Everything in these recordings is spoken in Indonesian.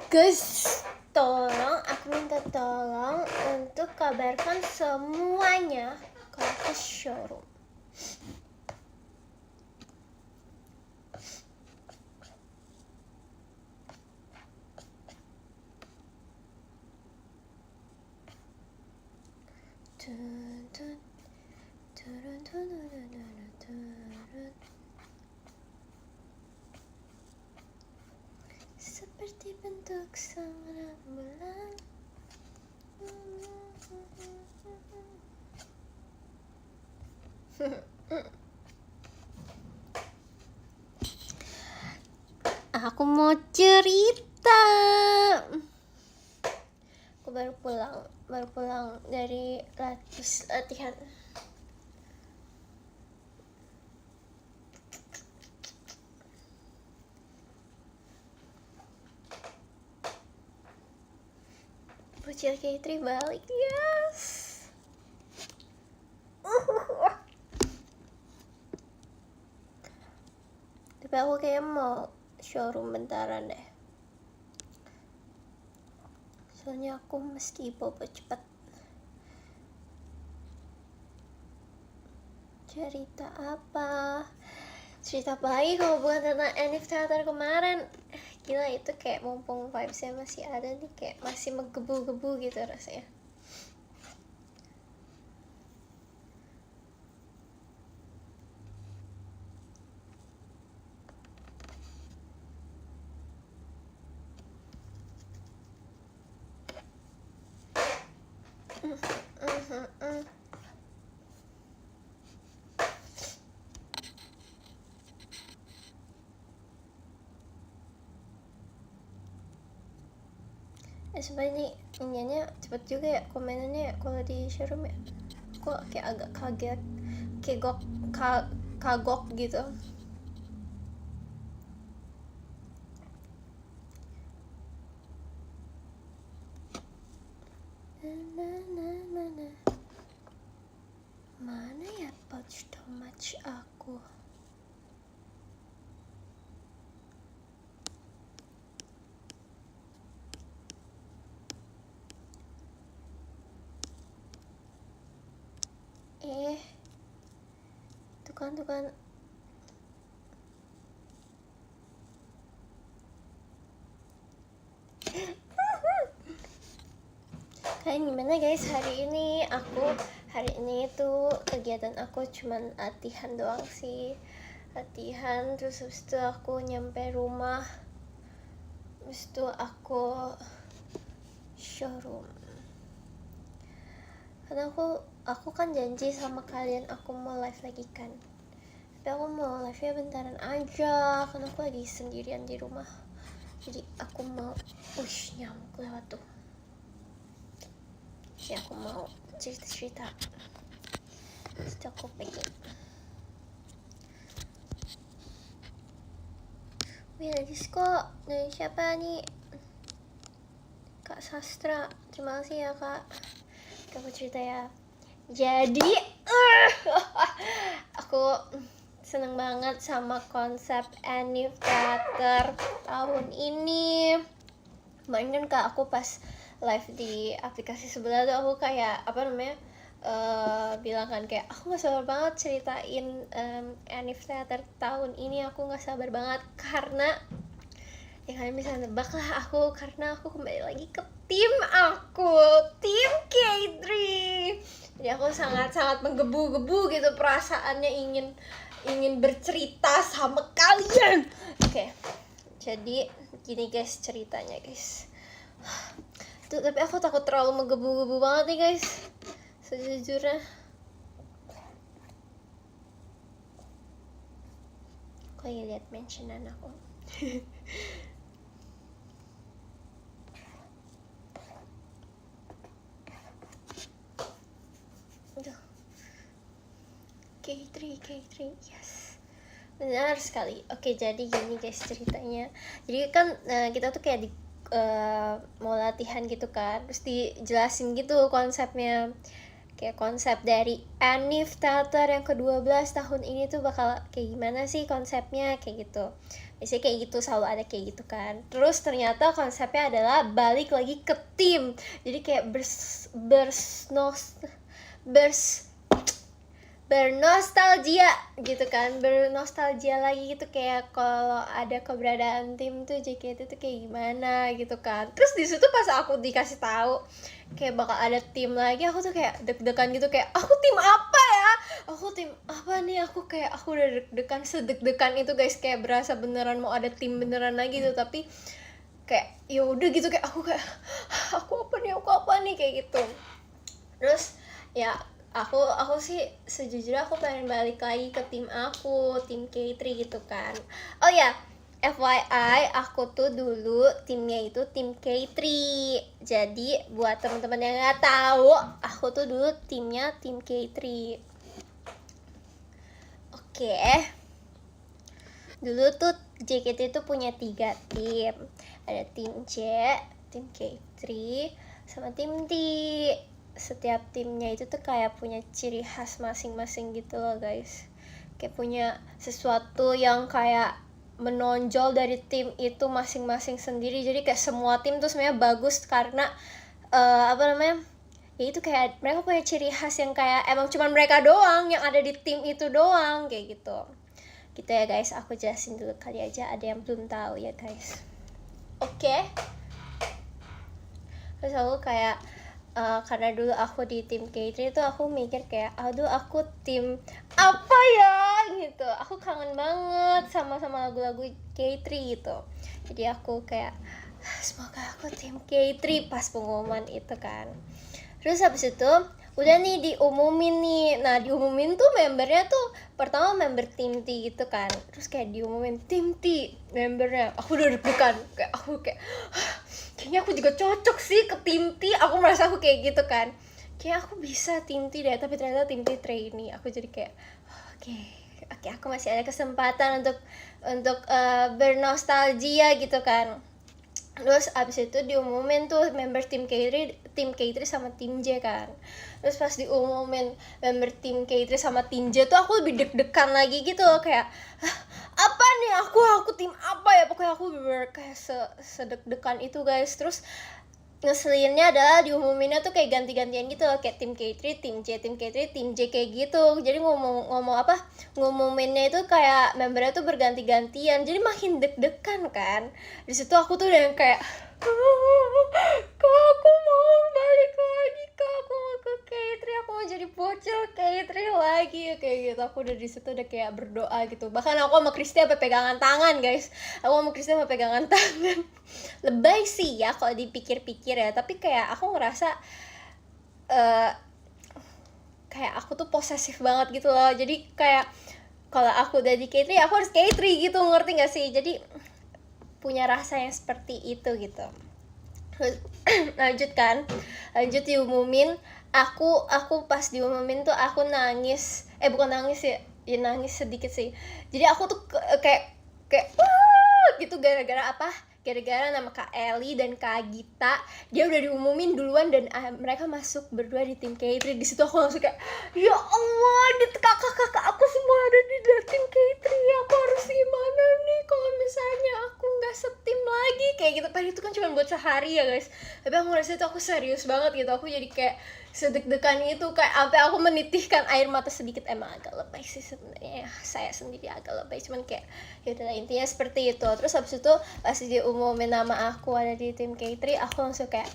Guys, tolong, aku minta tolong untuk kabarkan semuanya kalau ke showroom. Seperti bentuk sang bulan. Aku mau cerita. Aku baru pulang dari latihan. Bocil K3 balik, yes. Tapi aku kayak mau showroom bentaran deh. Soalnya aku mesti bobo cepet. Cerita apa? Cerita apa lagi kalau bukan tentang Anif Theater kemarin? Gila, itu kayak mumpung vibesnya masih ada nih, kayak masih menggebu-gebu gitu rasanya. Sebenarnya ininya cepet juga ya komenannya ya kalau di showroom ya. Kok kayak agak kaget, kagok gitu. Mana ya pouch tomatch aku? Tuh kan Kalian gimana guys hari ini tuh kegiatan aku cuman latihan doang sih. Latihan terus habis itu aku nyampe rumah, habis itu aku showroom. Karena aku kan janji sama kalian aku mau live lagi kan. Tapi aku mau live-nya bentaran aja karena aku lagi sendirian di rumah. Jadi aku mau nyamuk lewat tuh. Ya aku mau cerita-cerita. Terus aku pengen. Wih, lagi kok dari siapa nih? Kak Sastra, terima kasih ya kak. Aku cerita ya. Jadi aku seneng banget sama konsep Anif Theater tahun ini. Kemarin kan kak aku pas live di aplikasi sebelah tuh aku kayak bilang kan kayak aku gak sabar banget ceritain Anif Theater tahun ini. Aku gak sabar banget karena ya kalian bisa nebak lah karena aku kembali lagi ke tim K3. Jadi aku sangat menggebu-gebu gitu perasaannya, ingin bercerita sama kalian. Oke. Jadi gini guys ceritanya guys. Tuh, tapi aku takut terlalu menggebu-gebu banget nih guys. Sejujurnya. Kok ya lihat mentionan aku. K3, yes. Benar sekali. Oke, jadi gini guys ceritanya. Jadi kan kita tuh kayak mau latihan gitu kan. Terus dijelasin gitu konsepnya. kayak konsep dari Anif Theater yang ke-12 tahun ini tuh bakal kayak gimana sih konsepnya, kayak gitu. Biasanya kayak gitu, selalu ada kayak gitu kan. Terus ternyata konsepnya adalah balik lagi ke tim. Jadi kayak bernostalgia gitu kan, bernostalgia lagi gitu, kayak kalau ada keberadaan tim tuh JKT tuh kayak gimana gitu kan. Terus di situ pas aku dikasih tahu kayak bakal ada tim lagi, aku tuh kayak deg-degan gitu, kayak aku tim apa ya, aku tim apa nih, aku udah deg-degan, sedeg-degan itu guys, kayak berasa beneran mau ada tim beneran lagi tuh. Tapi kayak ya udah gitu, kayak aku aku apa nih kayak gitu. Terus ya aku sih sejujurnya aku pengen balik lagi ke tim aku, tim K3 gitu kan. Oh ya, FYI aku tuh dulu timnya itu tim K3. Jadi buat teman-teman yang nggak tahu, aku tuh dulu timnya tim K3. Oke. Dulu tuh JKT itu punya 3 tim. Ada tim J, tim K3, sama tim T. Setiap timnya itu tuh kayak punya ciri khas masing-masing gitu loh guys, kayak punya sesuatu yang kayak menonjol dari tim itu masing-masing sendiri. Jadi kayak semua tim tuh sebenarnya bagus karena ya itu kayak mereka punya ciri khas yang kayak emang cuman mereka doang yang ada di tim itu doang, kayak gitu ya guys. Aku jelasin dulu kali aja ada yang belum tahu ya guys. Oke. Terus aku kayak karena dulu aku di tim K3 itu aku mikir kayak aduh aku tim apa ya gitu, aku kangen banget sama lagu-lagu K3 gitu. Jadi aku kayak semoga aku tim K3 pas pengumuman itu kan. Terus habis itu udah nih diumumin nih. Nah diumumin tuh membernya tuh pertama member tim T gitu kan. Terus kayak diumumin tim T membernya, aku udah deg-degan, kayak aku kayak kayaknya aku juga cocok sih ke tim T. Aku merasa aku kayak gitu kan, kayak aku bisa tim T deh. Tapi ternyata tim T trainee. Aku jadi kayak oke, aku masih ada kesempatan untuk bernostalgia gitu kan. Terus abis itu diumumin tuh member tim K3 sama tim J kan. Terus pas diumumin member tim K3 sama tim J tuh aku lebih deg-degan lagi gitu loh, kayak apa nih aku tim apa ya, pokoknya aku kayak sedeg-degan itu guys. Terus ngeselinnya adalah diumuminnya tuh kayak ganti-gantian gitu loh, kayak tim K3, tim J, tim K3, tim J kayak gitu. Jadi ngumuminnya itu kayak membernya tuh berganti-gantian. Jadi makin deg-degan kan. Di situ aku tuh udah kayak kak aku mau balik lagi, kak aku mau ke K3, aku mau jadi bocil K3 lagi kayak gitu. Aku udah di situ udah kayak berdoa gitu. Bahkan aku sama Kristi sampai pegangan tangan guys. Aku sama Kristi sampai pegangan tangan. Lebay sih ya kalau dipikir-pikir ya, tapi kayak aku ngerasa kayak aku tuh posesif banget gitu loh. Jadi kayak kalau aku udah di K3 aku harus K3 gitu, ngerti gak sih? Jadi punya rasa yang seperti itu gitu. lanjut diumumin. Aku pas diumumin tuh aku nangis, bukan nangis ya nangis sedikit sih. Jadi aku tuh kayak wah gitu, gara-gara apa? Gara-gara nama Kak Eli dan Kak Gita dia udah diumumin duluan dan mereka masuk berdua di tim K3. Di situ aku langsung kayak ya Allah, kakak aku semua ada di tim K3, aku harus gimana nih kalau misalnya aku nggak setim lagi kayak gitu. Padahal itu kan cuma buat sehari ya guys, tapi aku ngerasa itu aku serius banget gitu. Aku jadi kayak sedeg-degan itu, kayak sampai aku menitihkan air mata sedikit. Emang agak lebay sih sebenarnya, saya sendiri agak lebay, cuman kayak ya udah, intinya seperti itu. Terus habis itu pas diumumin nama aku ada di tim K3, aku langsung kayak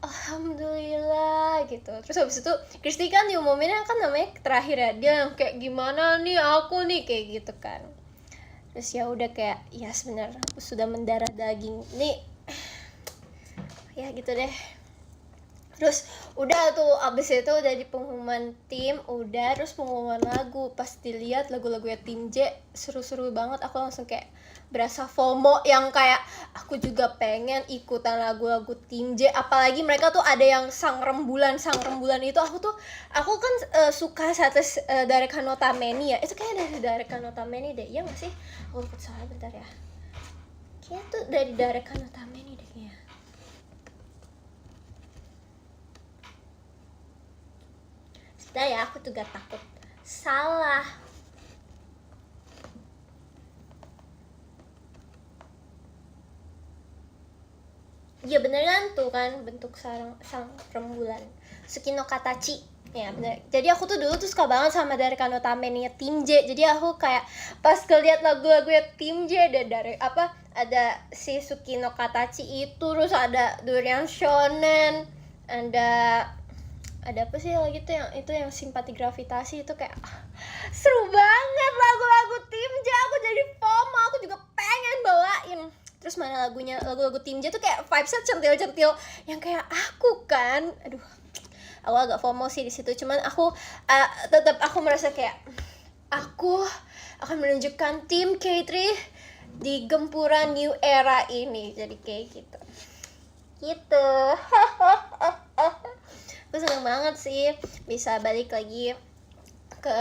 alhamdulillah gitu. Terus habis itu Kristi kan diumuminnya kan namanya terakhir ya, dia yang kayak gimana nih aku nih kayak gitu kan. Terus ya udah kayak ya sebenarnya sudah mendarah daging nih ya gitu deh. Terus udah tuh abis itu udah di pengumuman tim, udah terus pengumuman lagu. Pas dilihat lagu-lagunya tim J seru-seru banget, aku langsung kayak berasa FOMO yang kayak aku juga pengen ikutan lagu-lagu tim J. Apalagi mereka tuh ada yang sang rembulan itu. Aku kan suka satu dari Kanota Meni ya. Itu kayaknya dari Kanota Meni deh, iya gak sih? Aku lupa salah bentar ya. Kayaknya tuh dari Kanota Meni deh kayaknya. Udah ya, aku tuh gak takut salah. Iya bener kan, tuh kan bentuk sang rembulan Suki no Katachi. Ya bener. Jadi aku tuh dulu tuh suka banget sama dari Kanotame-nya Team J. Jadi aku kayak pas ngeliat lagu-lagunya Team J, ada si Suki no Katachi itu, terus ada Durian Shonen, ada apa sih lagi tuh yang simpati gravitasi itu, kayak seru banget lagu-lagu Team J. Aku jadi FOMO, aku juga pengen bawain. Terus mana lagu-lagu Team J tuh kayak vibesnya centil-centil yang kayak aku kan. Aduh, aku agak FOMO sih di situ. Cuman aku tetap aku merasa kayak aku akan menunjukkan tim K3 di gempuran new era ini. Jadi kayak gitu. Aku seneng banget sih bisa balik lagi ke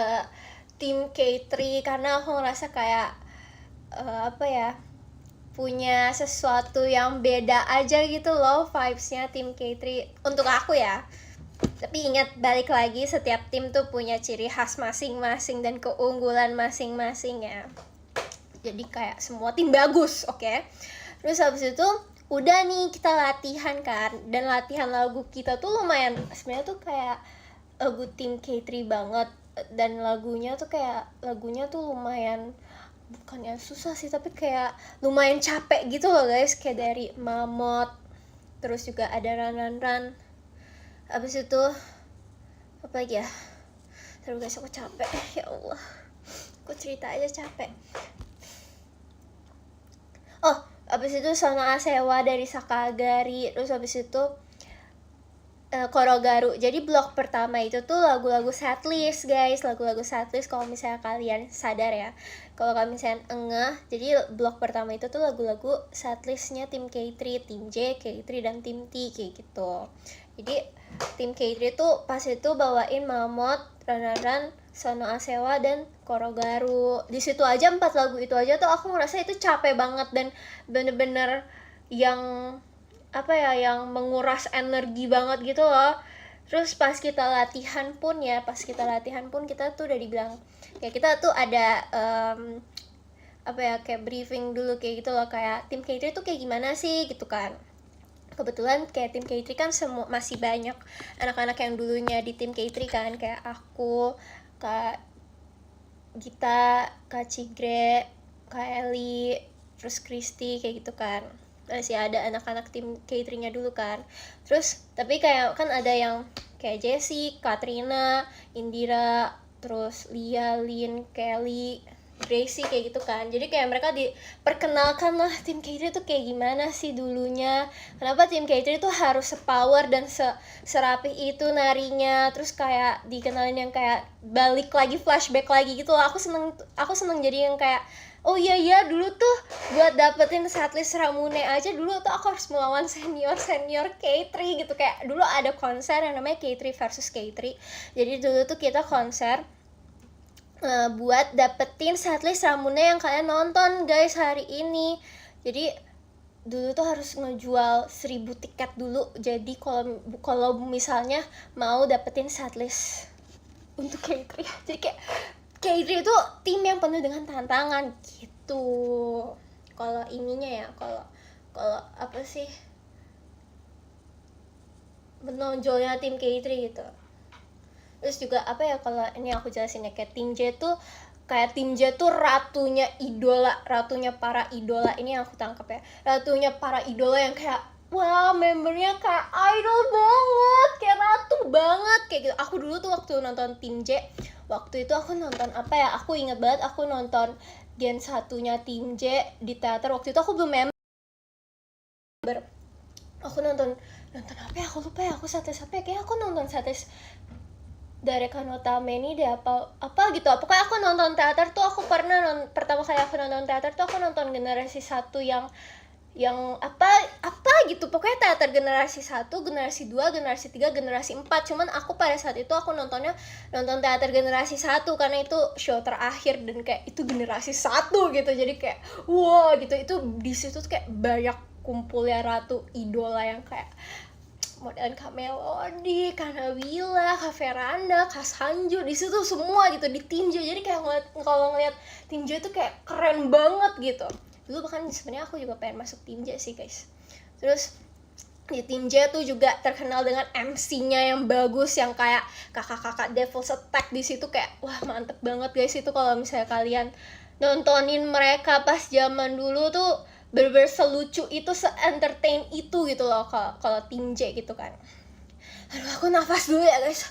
tim K3 karena aku ngerasa kayak punya sesuatu yang beda aja gitu loh vibesnya tim K3 untuk aku ya. Tapi ingat, balik lagi, setiap tim tuh punya ciri khas masing-masing dan keunggulan masing-masing ya. Jadi kayak semua tim bagus, oke? Terus habis itu udah nih kita latihan kan, dan latihan lagu kita tuh lumayan, sebenarnya tuh kayak lagu tim K3 banget, dan lagunya tuh lumayan, bukan yang susah sih, tapi kayak lumayan capek gitu loh guys. Kayak dari Mammoth, terus juga ada Run. Abis itu apa lagi ya? Terus guys, aku capek. Ya Allah, aku cerita aja capek. Oh, abis itu Sono Asewa dari Sakagari. Terus abis itu Korogaru. Jadi blok pertama itu tuh lagu-lagu setlist guys, lagu-lagu setlist. Kalau misalnya kalian sadar ya, kalau kalian misalnya engeh, jadi blok pertama itu tuh lagu-lagu setlistnya tim K3, tim J, K3 dan tim T kayak gitu. Jadi tim K3 tuh pas itu bawain Mammoth, Run, Sono Asewa dan Korogaru. Di situ aja 4 lagu itu aja tuh aku ngerasa itu capek banget dan bener-bener yang yang menguras energi banget gitu loh. Terus pas kita latihan pun kita tuh udah dibilang kayak kita tuh ada kayak briefing dulu kayak gitu loh, kayak tim K3 tuh kayak gimana sih gitu kan. Kebetulan kayak tim K3 kan semua masih banyak anak-anak yang dulunya di tim K3 kan, kayak aku, Kak Gita, Kak Cigre, Kak Eli, terus Kristi kayak gitu kan. Masih ada anak-anak tim K3-nya dulu kan. Terus tapi kayak kan ada yang kayak Jessie, Katrina, Indira, terus Lia, Lin, Kelly, Gracie kayak gitu kan. Jadi kayak mereka diperkenalkan lah tim K3 tuh kayak gimana sih dulunya. Kenapa tim K3 tuh harus sepower dan serapih itu narinya. Terus kayak dikenalin yang kayak balik lagi, flashback lagi gitu loh. Aku seneng jadi yang kayak oh iya dulu tuh buat dapetin setlist Ramune aja dulu tuh aku harus melawan senior K3 gitu. Kayak dulu ada konser yang namanya K3 versus K3. Jadi dulu tuh kita konser buat dapetin setlist Ramune yang kalian nonton guys hari ini. Jadi dulu tuh harus ngejual 1000 tiket dulu. Jadi kalau misalnya mau dapetin setlist untuk K3, jadi kayak K3 itu tim yang penuh dengan tantangan gitu. Kalau ininya ya, kalau menonjolnya tim K3 gitu. Terus juga kalau ini aku jelasin ya, kayak tim J tuh ratunya para idola. Ini yang aku tangkap ya, ratunya para idola yang kayak wah, membernya kayak idol banget, kayak ratu banget kayak gitu. Aku dulu tuh waktu nonton tim J, waktu itu aku nonton aku inget banget, aku nonton Gen 1-nya tim J di teater. Waktu itu aku belum member. Aku nonton aku lupa ya, aku setlist kayak aku nonton setlist dari Kanotame ini deh, apa gitu. Pokoknya aku nonton teater tuh, aku pernah pertama kali aku nonton teater tuh aku nonton generasi 1 yang gitu. Pokoknya teater generasi 1, generasi 2, generasi 3, generasi 4. Cuman aku pada saat itu aku nonton teater generasi 1 karena itu show terakhir dan kayak itu generasi 1 gitu. Jadi kayak wow gitu. Itu di situ tuh kayak banyak kumpulnya ratu idola yang kayak modelan Kak Melody, Kak Nabila, Kak Veranda, Kak Sanjo, di situ semua gitu di tim Jo. Jadi kayak kalau ngeliat tim Jo itu kayak keren banget gitu. Dulu bahkan sebenarnya aku juga pengen masuk tim J sih guys. Terus di tim J tuh juga terkenal dengan MC-nya yang bagus, yang kayak kakak-kakak Devil's Attack di situ kayak wah mantep banget guys. Itu kalau misalnya kalian nontonin mereka pas zaman dulu tuh bener-bener selucu itu, se-entertain itu gitu loh kalau tim J gitu kan. Aduh, aku nafas dulu ya guys.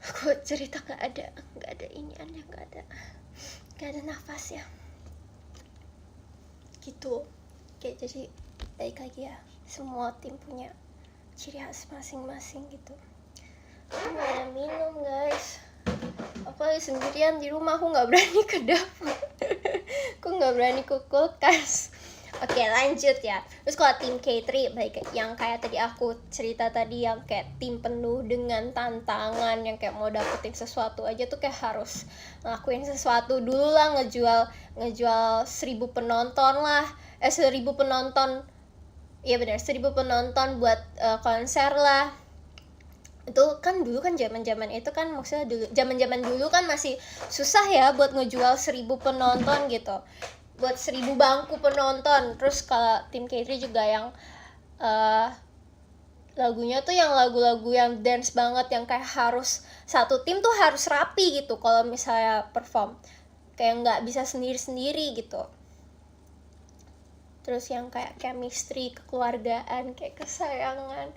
Aku cerita nggak ada iniannya, nggak ada nafas ya gitu. Kayak jadi baik lagi ya, semua tim punya ciri khas masing-masing gitu. Aku nggak ada minum guys, aku lagi sendirian di rumah, aku nggak berani ke dapur. Aku nggak berani ke kulkas. Oke, lanjut ya. Terus kalau tim K3 baik yang kayak tadi aku cerita tadi, yang kayak tim penuh dengan tantangan, yang kayak mau dapetin sesuatu aja tuh kayak harus ngelakuin sesuatu dulu lah, ngejual 1.000 penonton lah, 1.000 penonton, iya benar, 1.000 penonton buat konser lah. Itu kan dulu kan zaman itu kan, maksudnya dulu zaman dulu kan masih susah ya buat ngejual 1.000 penonton gitu, buat 1.000 bangku penonton. Terus kalau tim K3 juga yang lagunya tuh yang lagu-lagu yang dance banget, yang kayak harus satu tim tuh harus rapi gitu kalau misalnya perform, kayak nggak bisa sendiri-sendiri gitu. Terus yang kayak chemistry, kekeluargaan, kayak kesayangan,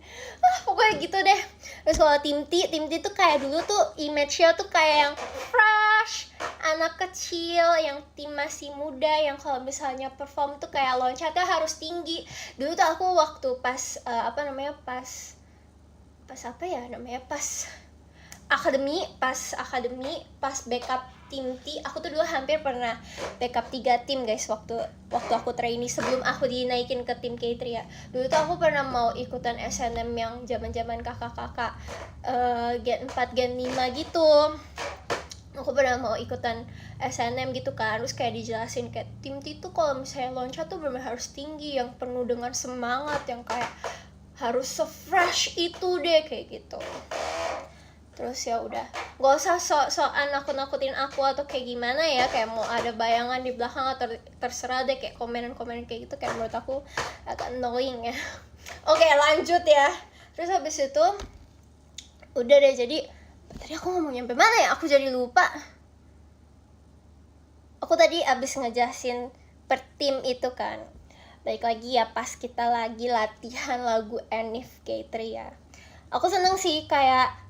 pokoknya gitu deh. Terus kalau tim T tuh kayak dulu tuh image-nya tuh kayak yang fresh, anak kecil, yang tim masih muda, yang kalau misalnya perform tuh kayak loncatnya harus tinggi. Dulu tuh aku waktu pas akademi, pas backup tim T, aku tuh dulu hampir pernah backup 3 tim guys, waktu aku trainee sebelum aku dinaikin ke tim K3 ya. Dulu tuh aku pernah mau ikutan SNM yang zaman kakak-kakak Gen 4 Gen 5 gitu. Aku pernah mau ikutan SNM gitu kan. Terus kayak dijelasin kayak tim T tuh kalau misalnya loncat tuh bener harus tinggi, yang penuh dengan semangat, yang kayak harus se-fresh itu deh, kayak gitu. Terus ya udah, gak usah sok-sokan nakut-nakutin aku atau kayak gimana ya, kayak mau ada bayangan di belakang atau terserah deh, kayak komen-komen kayak gitu, kayak menurut aku agak annoying ya. Oke, lanjut ya. Terus habis itu udah deh, jadi tadi aku ngomong nyampe mana ya, aku jadi lupa. Aku tadi abis ngejelasin per tim itu kan. Balik lagi ya, pas kita lagi latihan lagu Enif K3 ya, aku seneng sih, kayak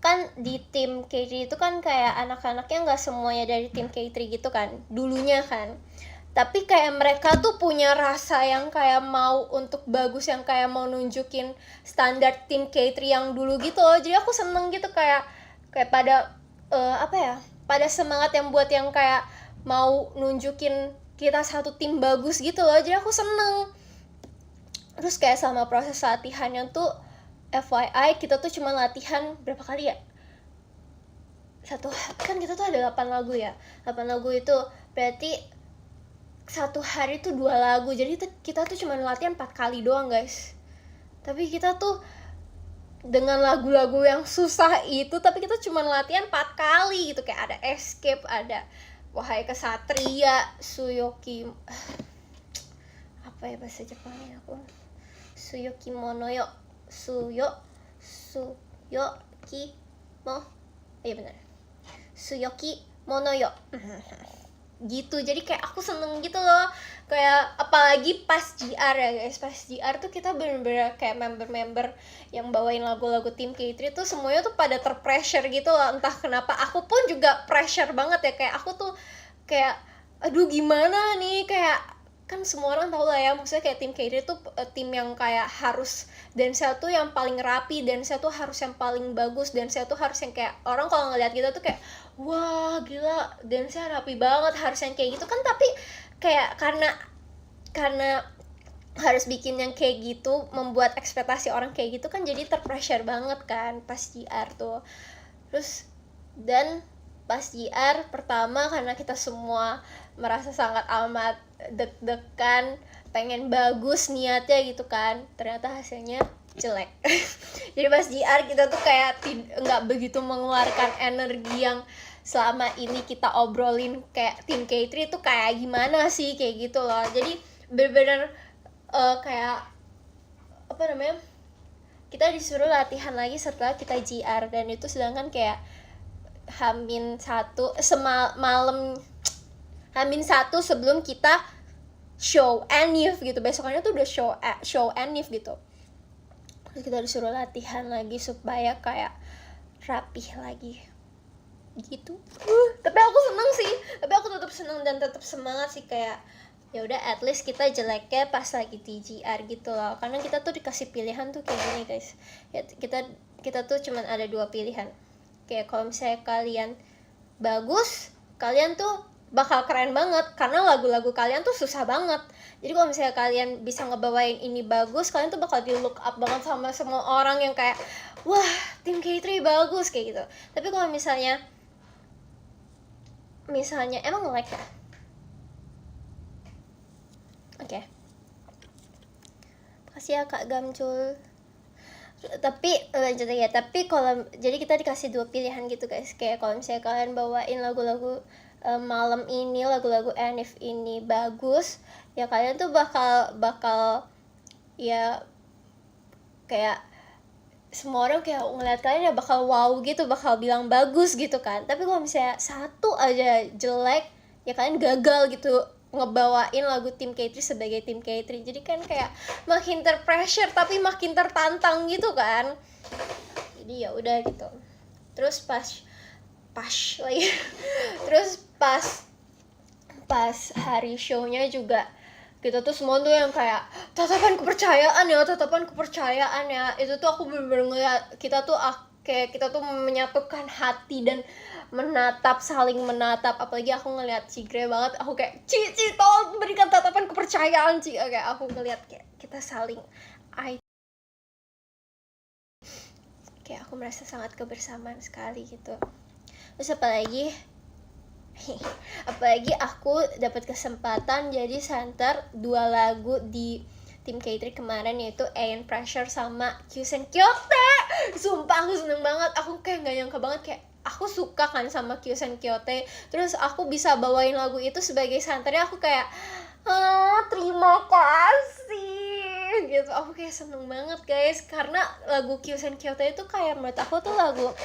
kan di tim K3 itu kan kayak anak-anaknya nggak semuanya dari tim K3 gitu kan dulunya kan, tapi kayak mereka tuh punya rasa yang kayak mau untuk bagus, yang kayak mau nunjukin standar tim K3 yang dulu gitu loh. Jadi aku seneng gitu, kayak pada pada semangat yang buat yang kayak mau nunjukin kita satu tim bagus gitu loh. Jadi aku seneng. Terus kayak sama proses latihannya tuh, FYI kita tuh cuma latihan berapa kali ya? Kan kita tuh ada 8 lagu ya. 8 lagu itu berarti satu hari tuh 2 lagu. Jadi kita tuh cuma latihan 4 kali doang guys. Tapi kita tuh dengan lagu-lagu yang susah itu, tapi kita cuma latihan 4 kali gitu. Kayak ada Escape, ada Wahai Kesatria, Suyoki, apa ya bahasa Jepangnya aku, Suyoki Monoyo, Suyoki Monoyo gitu. Jadi kayak aku seneng gitu loh, kayak apalagi pas GR ya guys. Pas GR tuh kita bener-bener kayak member-member yang bawain lagu-lagu tim K3 tuh semuanya tuh pada terpressure gitu loh. Entah kenapa, aku pun juga pressure banget ya, kayak aku tuh kayak aduh gimana nih, kayak kan semua orang tahu lah ya, maksudnya kayak tim K3 tuh tim yang kayak harus dance-nya tuh yang paling rapi, dance-nya tuh harus yang paling bagus, dance-nya tuh harus yang kayak orang kalau ngeliat kita tuh kayak wah gila dance-nya rapi banget, harus yang kayak gitu kan. Tapi kayak karena harus bikin yang kayak gitu, membuat ekspektasi orang kayak gitu kan, jadi terpressure banget kan pas GR tuh. Terus dan pas GR pertama, karena kita semua merasa sangat amat deg-degan, pengen bagus niatnya gitu kan, ternyata hasilnya jelek. Jadi pas JR kita tuh kayak nggak begitu mengeluarkan energi yang selama ini kita obrolin kayak tim K3 itu kayak gimana sih, kayak gitu loh. Jadi bener-bener kayak apa namanya, kita disuruh latihan lagi setelah kita JR, dan itu sedangkan kayak Hamin satu sebelum kita show Enif gitu, besokannya tuh udah show Enif gitu. Terus kita disuruh latihan lagi supaya kayak rapih lagi gitu. Tapi aku seneng sih, tapi aku tetap seneng dan tetap semangat sih, kayak ya udah at least kita jeleknya pas lagi TGR gitu loh, karena kita tuh dikasih pilihan tuh kayak gini guys ya, kita tuh cuman ada 2 pilihan, kayak kalau misalnya kalian bagus, kalian tuh bakal keren banget karena lagu-lagu kalian tuh susah banget. Jadi kalau misalnya kalian bisa ngebawain ini bagus, kalian tuh bakal di look up banget sama semua orang yang kayak wah tim K3 bagus kayak gitu. Tapi kalau misalnya emang nge-lag ya? Oke. Makasih ya Kak Gamcul. Tapi lanjut ya. Tapi kalau jadi kita dikasih 2 pilihan gitu guys. Kayak kalau misalnya kalian bawain lagu-lagu malam ini, lagu-lagu Enif ini bagus, ya kalian tuh bakal ya kayak semua orang kayak ngeliat kalian ya bakal wow gitu, bakal bilang bagus gitu kan. Tapi kalau misalnya satu aja jelek, ya kalian gagal gitu ngebawain lagu tim K3 sebagai tim K3. Jadi kan kayak makin terpressure tapi makin tertantang gitu kan. Jadi ya udah gitu. Terus pas lagi terus pas hari shownya juga kita tuh semua tuh yang kayak tatapan kepercayaan ya, itu tuh aku bener-bener ngeliat kita tuh kayak kita tuh menyatukan hati dan saling menatap. Apalagi aku ngeliat Cigre banget, aku kayak Ci tolong berikan tatapan kepercayaan Ci, kayak aku ngeliat kayak kita saling kayak aku merasa sangat kebersamaan sekali gitu. Terus apalagi aku dapat kesempatan jadi center 2 lagu di tim K3 kemarin, yaitu Ayan Pressure sama Kyusen Kyote. Sumpah aku seneng banget, aku kayak gak nyangka banget, kayak aku suka kan sama Kyusen Kyote, terus aku bisa bawain lagu itu sebagai centernya, aku kayak terima kasih gitu. Aku kayak seneng banget guys, karena lagu Kyusen Kyote itu kayak menurut aku tuh lagu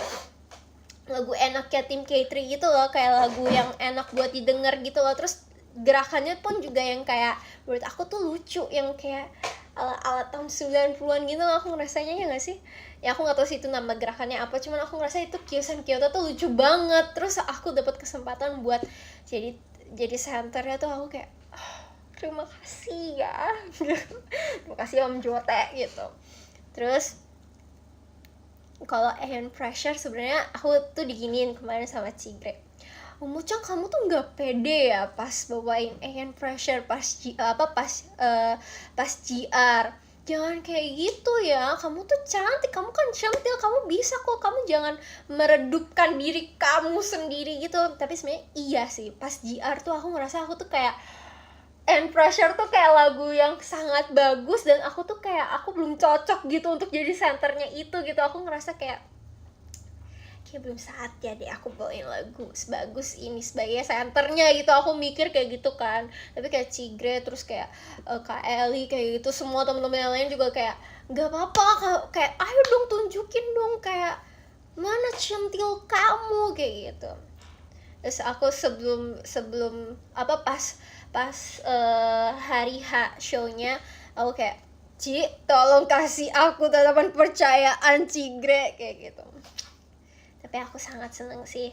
enaknya tim K3 gitu loh, kayak lagu yang enak buat didengar gitu loh. Terus gerakannya pun juga yang kayak menurut aku tuh lucu, yang kayak ala tahun 90-an gitu loh, aku ngerasanya ya gak sih? Ya aku gak tahu sih itu nama gerakannya apa, cuman aku ngerasa itu Kyusen Kyoto tuh lucu banget. Terus aku dapat kesempatan buat jadi centernya tuh, aku kayak terima kasih ya terima kasih Om Jote gitu. Terus kalau Ayan Pressure sebenarnya aku tuh diginiin kemarin sama Cigre, Mucang kamu tuh nggak pede ya pas bawain Ayan Pressure pas GR, jangan kayak gitu ya, kamu tuh cantik, kamu kan centil, kamu bisa kok, kamu jangan meredupkan diri kamu sendiri gitu. Tapi sebenarnya iya sih, pas GR tuh aku ngerasa aku tuh kayak And Pressure tuh kayak lagu yang sangat bagus, dan aku tuh kayak aku belum cocok gitu untuk jadi centernya itu gitu. Aku ngerasa kayak belum saatnya deh aku bawain lagu sebagus ini sebagai centernya gitu. Aku mikir kayak gitu kan. Tapi kayak Cigre, terus kayak Kak Eli kayak gitu, semua temen-temen yang lain juga kayak nggak apa-apa, kayak ayo dong tunjukin dong kayak mana centil kamu kayak gitu. Terus aku sebelum pas hari H show-nya, aku kayak Ci tolong kasih aku tatapan percayaan Cigre kayak gitu. Tapi aku sangat seneng sih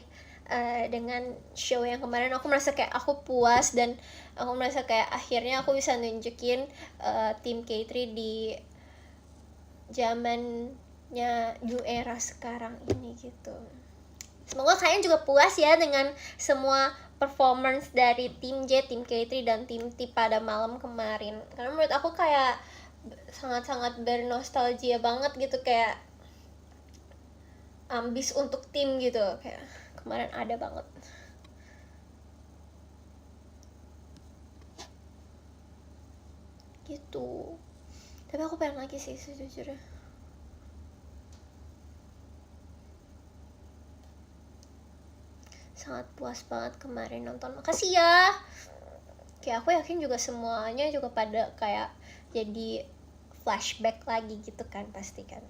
dengan show yang kemarin. Aku merasa kayak aku puas, dan aku merasa kayak akhirnya aku bisa nunjukin tim K3 di zamannya new era sekarang ini gitu. Semoga kalian juga puas ya dengan semua performance dari tim J, tim K3, dan tim T pada malam kemarin. Karena menurut aku kayak sangat-sangat bernostalgia banget gitu, kayak ambis untuk tim gitu, kayak kemarin ada banget. Gitu. Tapi aku pengen lagi sih sejujurnya. sangat puas banget kemarin nonton. Makasih ya. Kayak aku yakin juga semuanya juga pada kayak jadi flashback lagi gitu kan, pasti kan.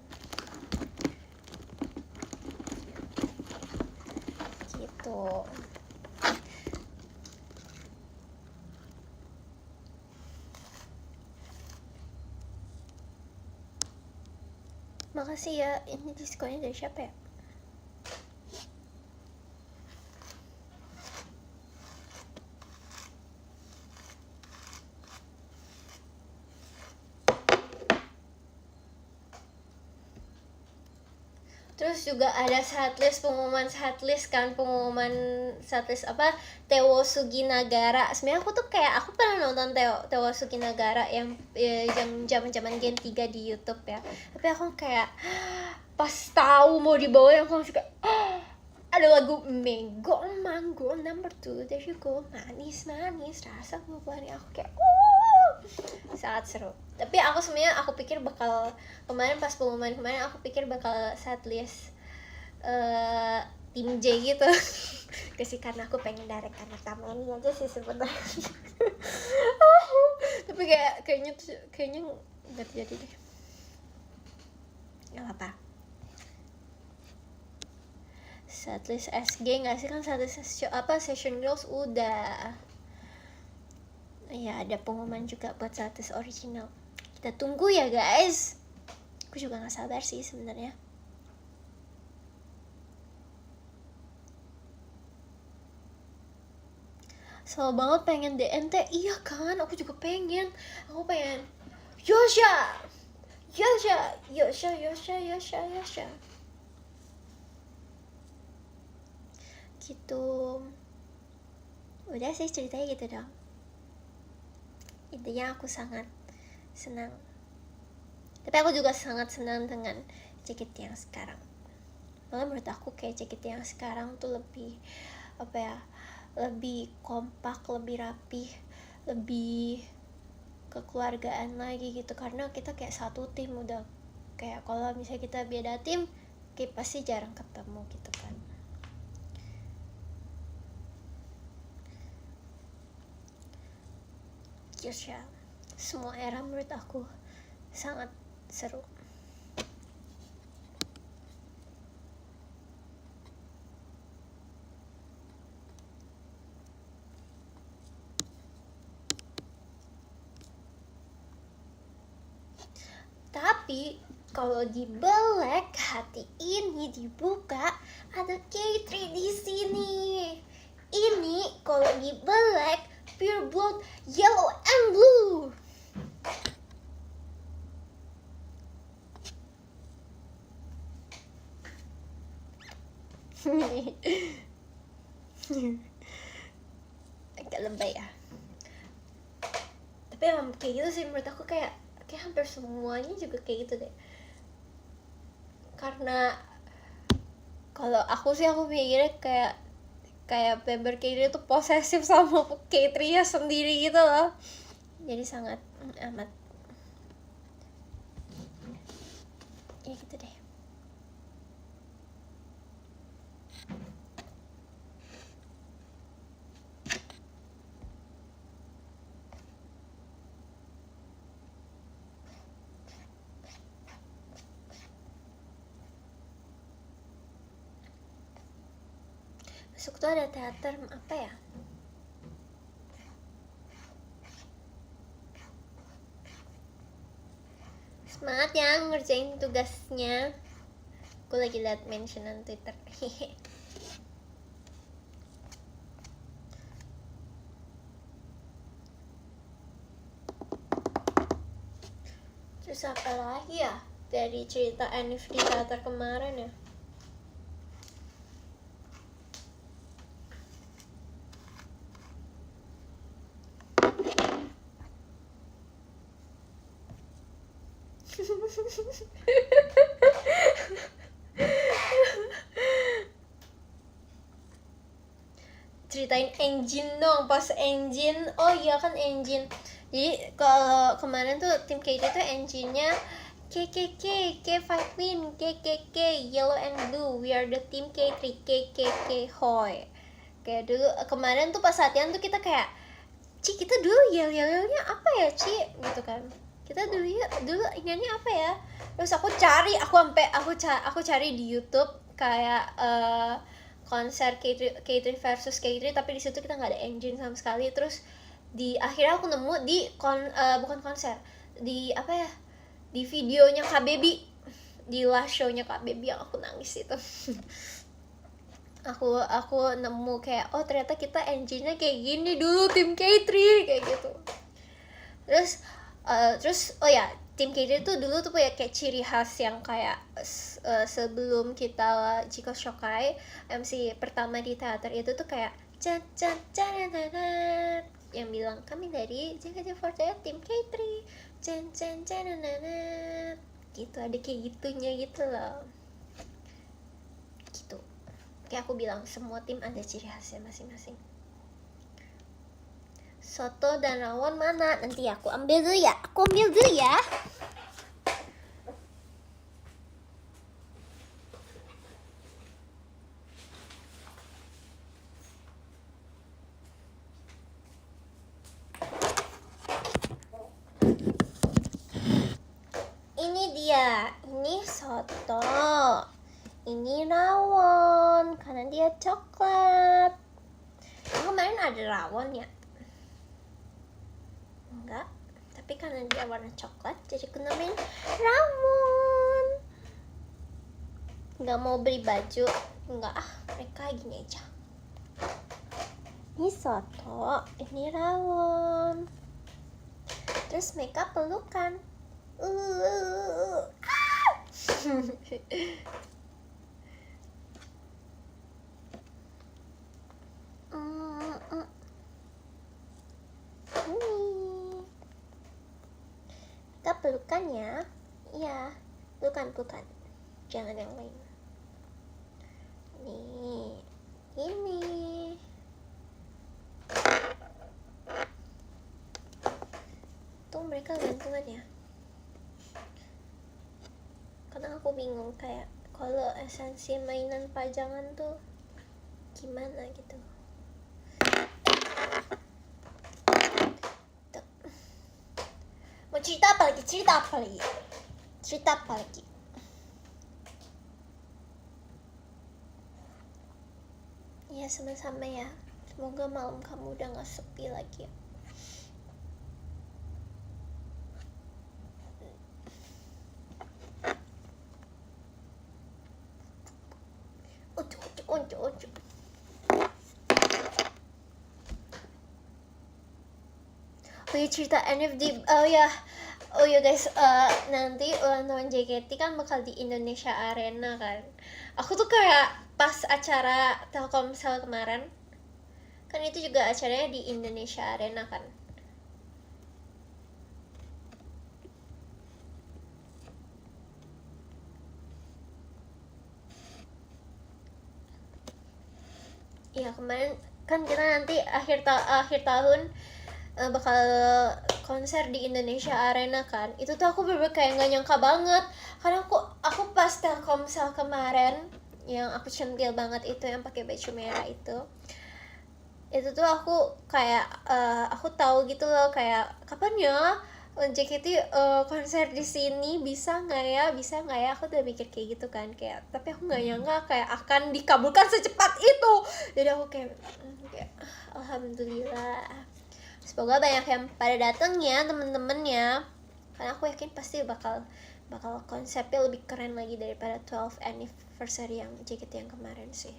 Gitu. Makasih ya. Ini diskonnya dari siapa ya? Terus juga ada pengumuman setlist apa, Tewo Suginagara. Sebenarnya aku tuh kayak aku pernah nonton Tewo Suginagara yang zaman-zaman Gen 3 di YouTube ya. Tapi aku kayak pas tahu mau dibawa aku langsung kayak ada lagu Mango number 2, there you go, manis rasa buah-buahnya. Aku kayak sangat seru. Tapi aku pikir bakal kemarin pas pengumuman kemarin aku pikir bakal setlist tim J gitu. Kasih karena aku pengen direct anak taman aja sih sebenarnya. Tapi kayaknya nggak jadi deh. Nggak apa. Setlist SG nggak sih, kan setlist Session Girls udah. Ya ada pengumuman juga buat setlist original. Kita tunggu ya guys. Aku juga nggak sabar sih sebenarnya. Selalu banget pengen DNT. Iya kan, aku juga pengen. Aku pengen Yosha. Gitu. Udah sih ceritanya gitu dong. Intinya aku sangat senang. Tapi aku juga sangat senang dengan jaket yang sekarang. Malah menurut aku kayak jaket yang sekarang tuh lebih lebih kompak, lebih rapih, lebih kekeluargaan lagi gitu. Karena kita kayak satu tim, udah kayak kalau misalnya kita beda tim kayak pasti jarang ketemu gitu kan. Just ya, semua era menurut aku sangat seru. Tapi kalau di Black hati ini dibuka, ada K3 di sini. Ini kalau di Black pure blood yellow and blue. Agak lebay ya. Tapi emang kayak gitu sih menurut aku, kayak hampir semuanya juga kayak gitu deh. Karena kalau aku mikirnya kayak member K3 tuh posesif sama K3 nya sendiri gitu loh. Jadi sangat amat ya gitu deh. Besok tuh ada teater apa ya? Semangat ya ngerjain tugasnya. Aku lagi liat mentionan Twitter. Terus apa lagi ya dari cerita Anif di teater kemarin ya? Ceritain engine dong, pas engine. Oh iya kan engine. Jadi kalau kemarin tuh tim K3 tuh engine-nya K5 win, KKK, yellow and blue. We are the team K3, KKK, hoy. Kayak dulu kemarin tuh pas latihan tuh kita kayak, Ci kita dulu yel-yelnya apa ya Ci gitu kan, kita dulu ini apa ya, terus aku cari di YouTube kayak konser K3 versus K3, tapi di situ kita nggak ada engine sama sekali. Terus di akhirnya aku nemu di bukan konser, di apa ya, di videonya Kak Baby, di last show-nya Kak Baby yang aku nangis itu. aku nemu kayak, oh ternyata kita engine-nya kayak gini dulu tim K3 kayak gitu. Terus oh ya, tim K3 tuh dulu tuh punya kayak ciri khas yang kayak sebelum kita Jiko Shokai, MC pertama di teater itu tuh kayak yang bilang kami dari JKT48 tim K3 gitu, ada kayak gitunya gitu loh. Gitu. Kayak aku bilang, semua tim ada ciri khasnya masing-masing. Soto dan rawon mana? Nanti aku ambil dulu ya. Ini dia. Ini soto. Ini rawon karena dia coklat. Kemarin ada rawon ya? Enggak, tapi karena dia warna coklat jadi aku namain rawon. Enggak mau beli baju, enggak, mereka gini aja. Ini soto, ini rawon, terus mereka pelukan. Kita pelukan ya. Iya, pelukan. Jangan yang lain. Nih, ini. Tuh mereka gantungan ya. Kadang aku bingung kayak kalau esensi mainan pajangan tuh gimana gitu. Mau cerita apa lagi? Ya sama-sama ya. Semoga malam kamu udah gak sepi lagi ya. Ojo. Oh ya, cerita NFD. Oh ya guys, nanti ulang tahun JKT kan bakal di Indonesia Arena kan. Aku tuh kayak pas acara Telkomsel kemarin, kan itu juga acaranya di Indonesia Arena kan. Iya kemarin kan kita nanti akhir tahun bakal konser di Indonesia Arena kan. Itu tuh aku bener-bener kayak gak nyangka banget, karena aku pas Telkomsel kemarin yang aku centil banget itu, yang pakai baju merah itu tuh aku kayak aku tahu gitu loh kayak kapan ya JKT konser di sini, bisa nggak ya, aku udah mikir kayak gitu kan, kayak tapi aku nggak nyangka kayak akan dikabulkan secepat itu. Jadi aku kayak alhamdulillah, semoga banyak yang pada datang ya temen-temen ya, karena aku yakin pasti bakal konsepnya lebih keren lagi daripada 12th anniversary yang JKT yang kemarin sih.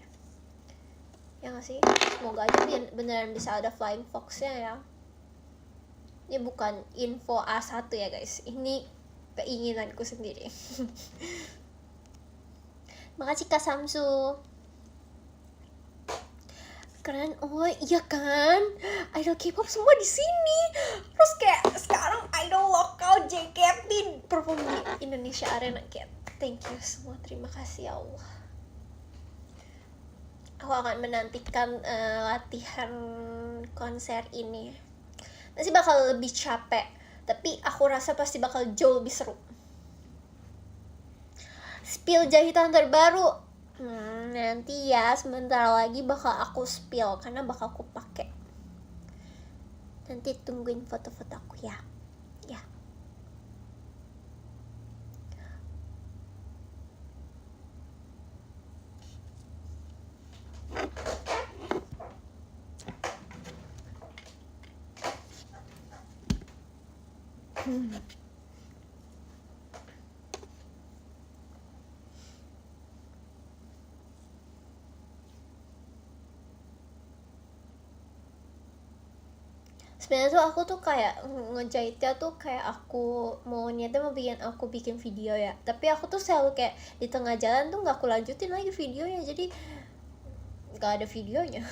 Ya nggak sih, semoga aja beneran bisa ada Flying Fox-nya ya. Ini bukan info A1 ya guys, ini keinginanku sendiri. Makasih Kak Samsu. Keren, oh iya kan, idol K-pop semua di sini. Terus kayak sekarang idol lokal JKT perform di Indonesia Arena, kayak thank you semua, terima kasih ya Allah. Aku akan menantikan latihan konser ini. Masih bakal lebih capek, tapi aku rasa pasti bakal jauh lebih seru. Spill jahitan terbaru. Nanti ya sebentar lagi bakal aku spill karena bakal aku pakai. Nanti tungguin foto-foto aku ya. Ya. Sebenarnya tuh aku tuh kayak ngejahitnya tuh kayak aku mau niatnya mau bikin video ya, tapi aku tuh selalu kayak di tengah jalan tuh nggak aku lanjutin lagi videonya, jadi nggak ada videonya.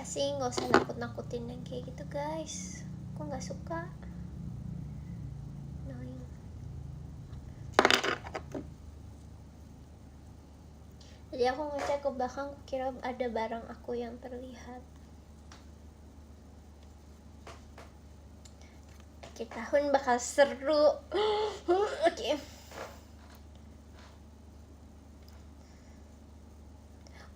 Sih nggak usah nakut-nakutin yang kayak gitu guys, aku nggak suka. Annoying. Jadi aku ngecek ke belakang, kira ada barang aku yang terlihat. Oke, tahun bakal seru. Oke.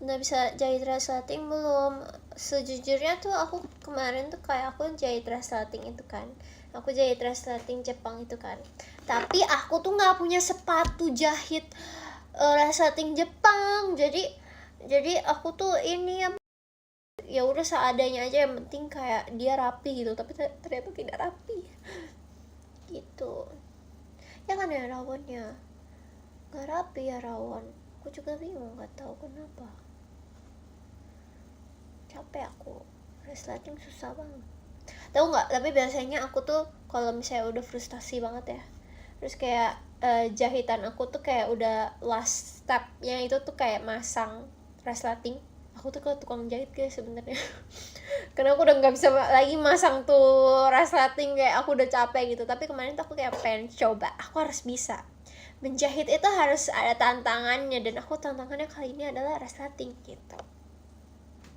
Udah bisa jahit resleting belum? Sejujurnya tuh aku kemarin tuh kayak aku jahit resleting itu kan, aku jahit resleting Jepang itu kan, tapi aku tuh nggak punya sepatu jahit resleting Jepang, jadi aku tuh ini ya udah seadanya aja, yang penting kayak dia rapi gitu, tapi ternyata tidak rapi gitu ya kan ya, rawonnya nggak rapi ya rawon. Aku juga bingung, nggak tahu kenapa. Capek aku, resleting susah banget. Tahu nggak, tapi biasanya aku tuh kalau misalnya udah frustasi banget ya, terus kayak jahitan aku tuh kayak udah last stepnya itu tuh kayak masang resleting, aku tuh ke tukang jahit guys sebenarnya. Karena aku udah nggak bisa lagi masang tuh resleting, kayak aku udah capek gitu. Tapi kemarin tuh aku kayak pengen coba, aku harus bisa menjahit, itu harus ada tantangannya, dan aku tantangannya kali ini adalah resleting gitu.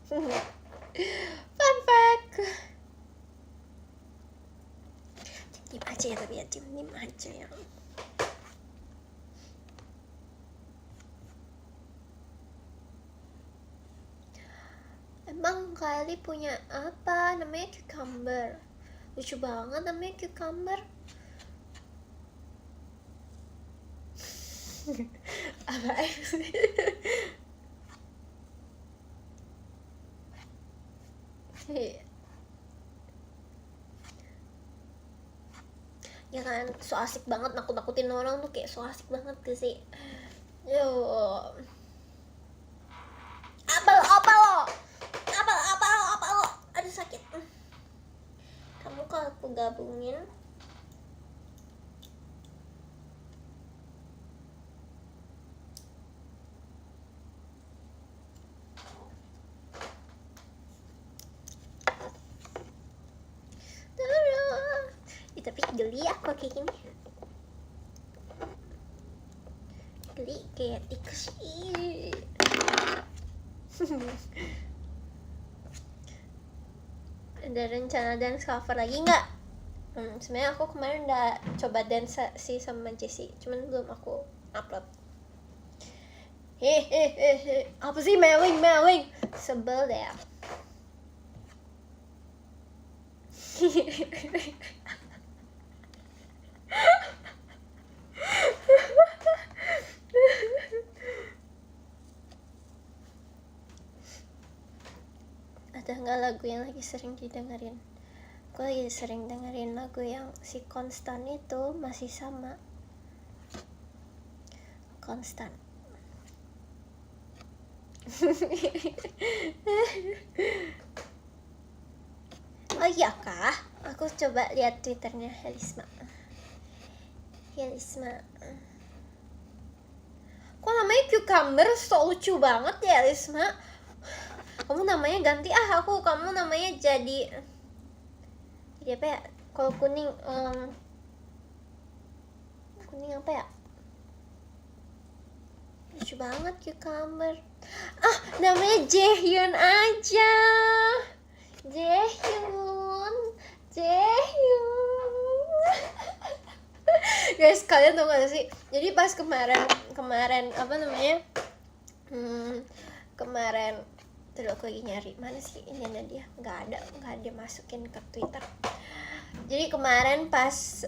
Fun fact. Diem aja ya, tapi ya diem aja ya. Emang Kylie punya apa? Namanya cucumber. Lucu banget namanya cucumber. Apa sih? Ya kan, so asik banget nakut-nakutin orang tuh, kayak so asik banget gak sih? Yo. Apa lo? Aduh sakit. Kamu kalau aku gabungin tapi geli aku kayak gini, geli kayak tikus. Ada rencana dance cover lagi nggak? Sebenarnya aku kemarin udah coba dance sih sama Jessie, cuman belum aku upload. Hehehe, apa sih meling, sebel deh. Ada nggak lagu yang lagi sering didengerin? Aku lagi sering dengerin lagu yang si Konstan itu, masih sama Konstan. Oh iya kah? Aku coba lihat twitternya Helisma. Kok namanya cucumber, so lucu banget ya Helisma. Kamu namanya ganti kamu namanya jadi apa ya? Kalau kuning kuning apa ya? Lucu lucu banget cucumber. Namanya Jaehyun aja. Jaehyun. Guys, kalian tau gak sih? Jadi pas kemarin apa namanya? Kemarin tuh aku lagi nyari mana sih ininya dia, nggak ada masukin ke Twitter. Jadi kemarin pas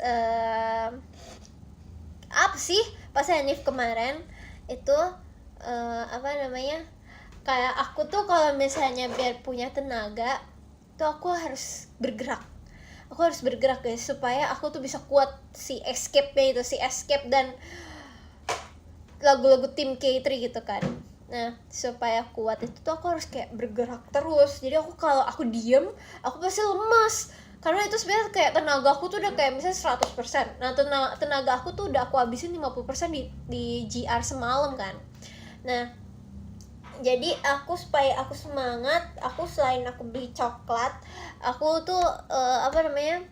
apa sih pas Hanif kemarin itu apa namanya, kayak aku tuh kalau misalnya biar punya tenaga tuh aku harus bergerak guys, supaya aku tuh bisa kuat si Escape-nya itu, si Escape dan lagu-lagu tim K3 gitu kan. Nah, supaya kuat itu tuh aku harus kayak bergerak terus. Jadi aku kalau aku diem, aku pasti lemas. Karena itu sebenarnya kayak tenaga aku tuh udah kayak misalnya 100%. Nah, tenaga aku tuh udah aku habisin 50% di GR semalam kan. Nah, jadi supaya aku semangat, aku selain aku beli coklat, aku tuh apa namanya,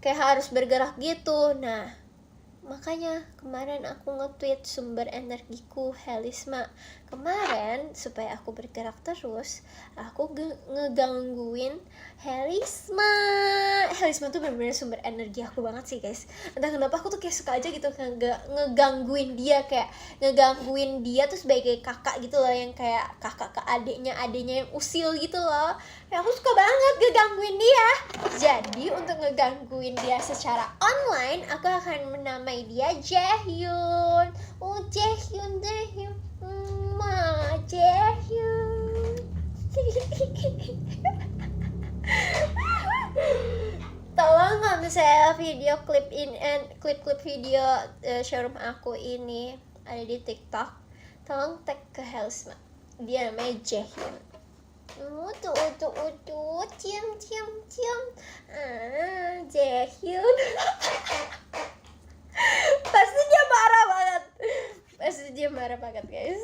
kayak harus bergerak gitu. Nah, makanya kemarin aku nge-tweet sumber energiku Helisma. Kemarin supaya aku bergerak terus, aku ngegangguin Helisma. Helisma tuh bener-bener sumber energi aku banget sih guys. Entah kenapa aku tuh kayak suka aja gitu ngegangguin dia, kayak ngegangguin dia tuh sebagai kakak gitu loh, yang kayak kakak ke adiknya yang usil gitu loh. Ya aku suka banget ngegangguin dia. Jadi untuk ngegangguin dia secara online, aku akan menamai dia Jaehyun. Jaehyun. Jaehyun. Tolong kalau misalnya video klip video showroom aku ini ada di TikTok, tolong tag ke Helisma. Dia namanya Jaehyun. Cium. Jaehyun. Pasti dia marah banget guys.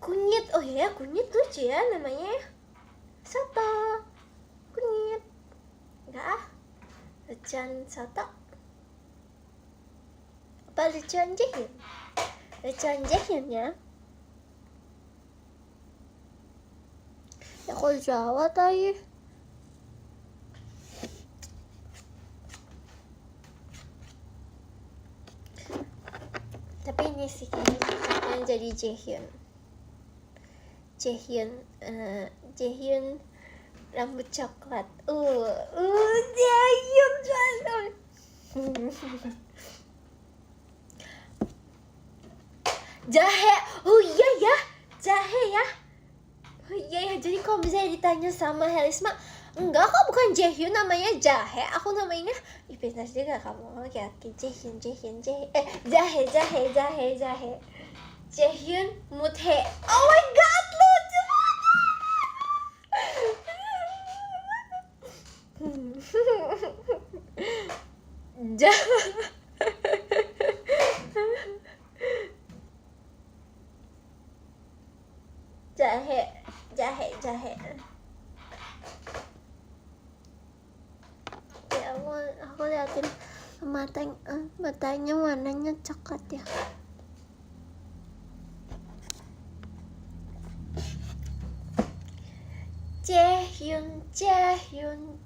Kunyit, oh iya kunyit lucu ya namanya. Soto kunyit. Enggak lucuan soto. Apa lucuan Jaehyun? Lucuan Jaehyun ya. Ya kalau Jawa tadi. Tapi ini sih kayaknya yang jadi Jaehyun. Jaehyun rambut coklat. Jaehyun coklat. Jahe. Oh iya ya, jahe ya. Oh iya ya, jadi kalau misalnya ditanya sama Helisma, enggak kok bukan Jaehyun namanya Jahe, aku namanya pintar juga kamu. Oke, Jaehyun. Jahe. Jaehyun Muthe. Oh my god, lucu banget. Jahe. Ya aku liatin matanya warnanya coklat ya. Jaehyun. Jaehyun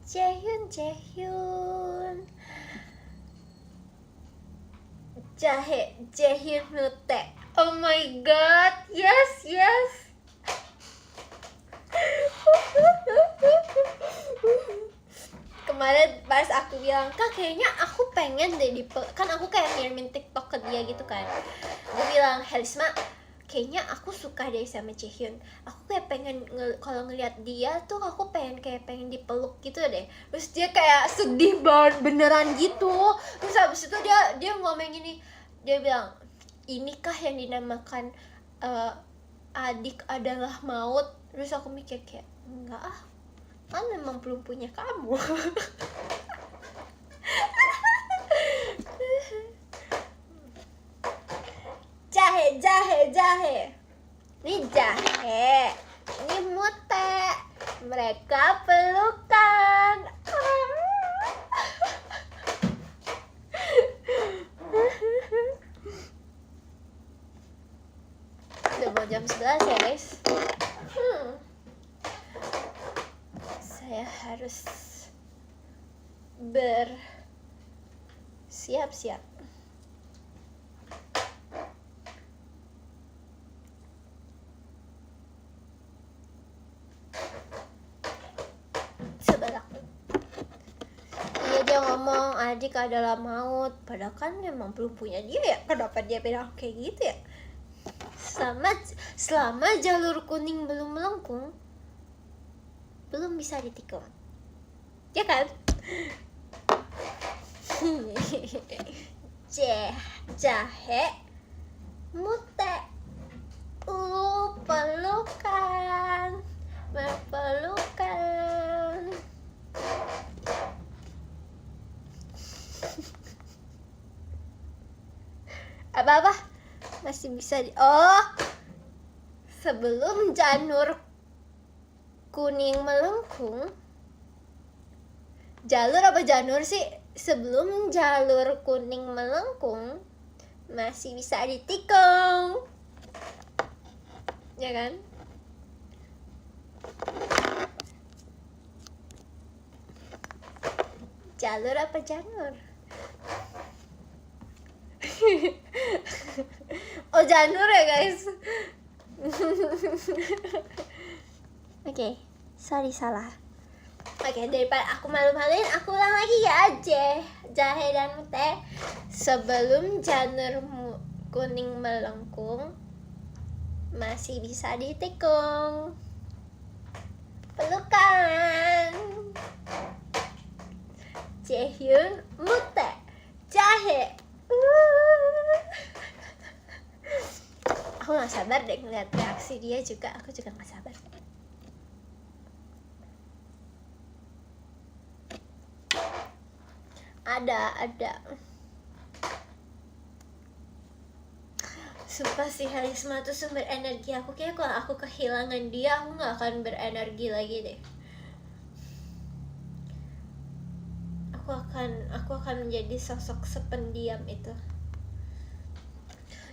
Muthe. Oh my god, yes. Kemarin pas aku bilang, Kak kayaknya aku pengen deh kan aku kayak ngirimin TikTok ke dia gitu kan. Aku bilang, Helisma, kayaknya aku suka deh sama Jaehyun. Aku kayak pengen kalau ngeliat dia tuh aku pengen dipeluk gitu deh. Terus dia kayak sedih banget beneran gitu. Terus habis itu dia ngomong gini, dia bilang, inikah yang dinamakan adik adalah maut. Terus aku mikir kayak, enggak kan memang belum punya kamu. Jahe. Ini Jahe, ini Muthe. Mereka pelukan. 11 ya guys. Saya harus bersiap-siap. Sebelah. Iya, dia ngomong adik adalah maut, padahal kan memang belum punya dia ya. Kenapa dia bilang kayak gitu ya? Selama jalur kuning belum melengkung, belum bisa ditikung, ya kan? Jahe mute pelukan berpelukan. Apa masih bisa sebelum janur kuning melengkung, jalur apa janur sih? Sebelum jalur kuning melengkung masih bisa ditikung, ya kan? Jalur apa janur? Oh, janur ya guys. Oke, sorry salah. Oke, daripada aku malu-maluin, aku ulang lagi ya. Jahe dan teh sebelum janur kuning melengkung masih bisa ditikung. Pelukan. Jaehyun mute jahe. Aku gak sabar deh ngeliat reaksi dia juga. Aku juga gak sabar. Ada. Sumpah sih, Harisma tuh sumber energi aku. Kayaknya kalau aku kehilangan dia, aku gak akan berenergi lagi deh. Aku akan menjadi sosok sependiam itu.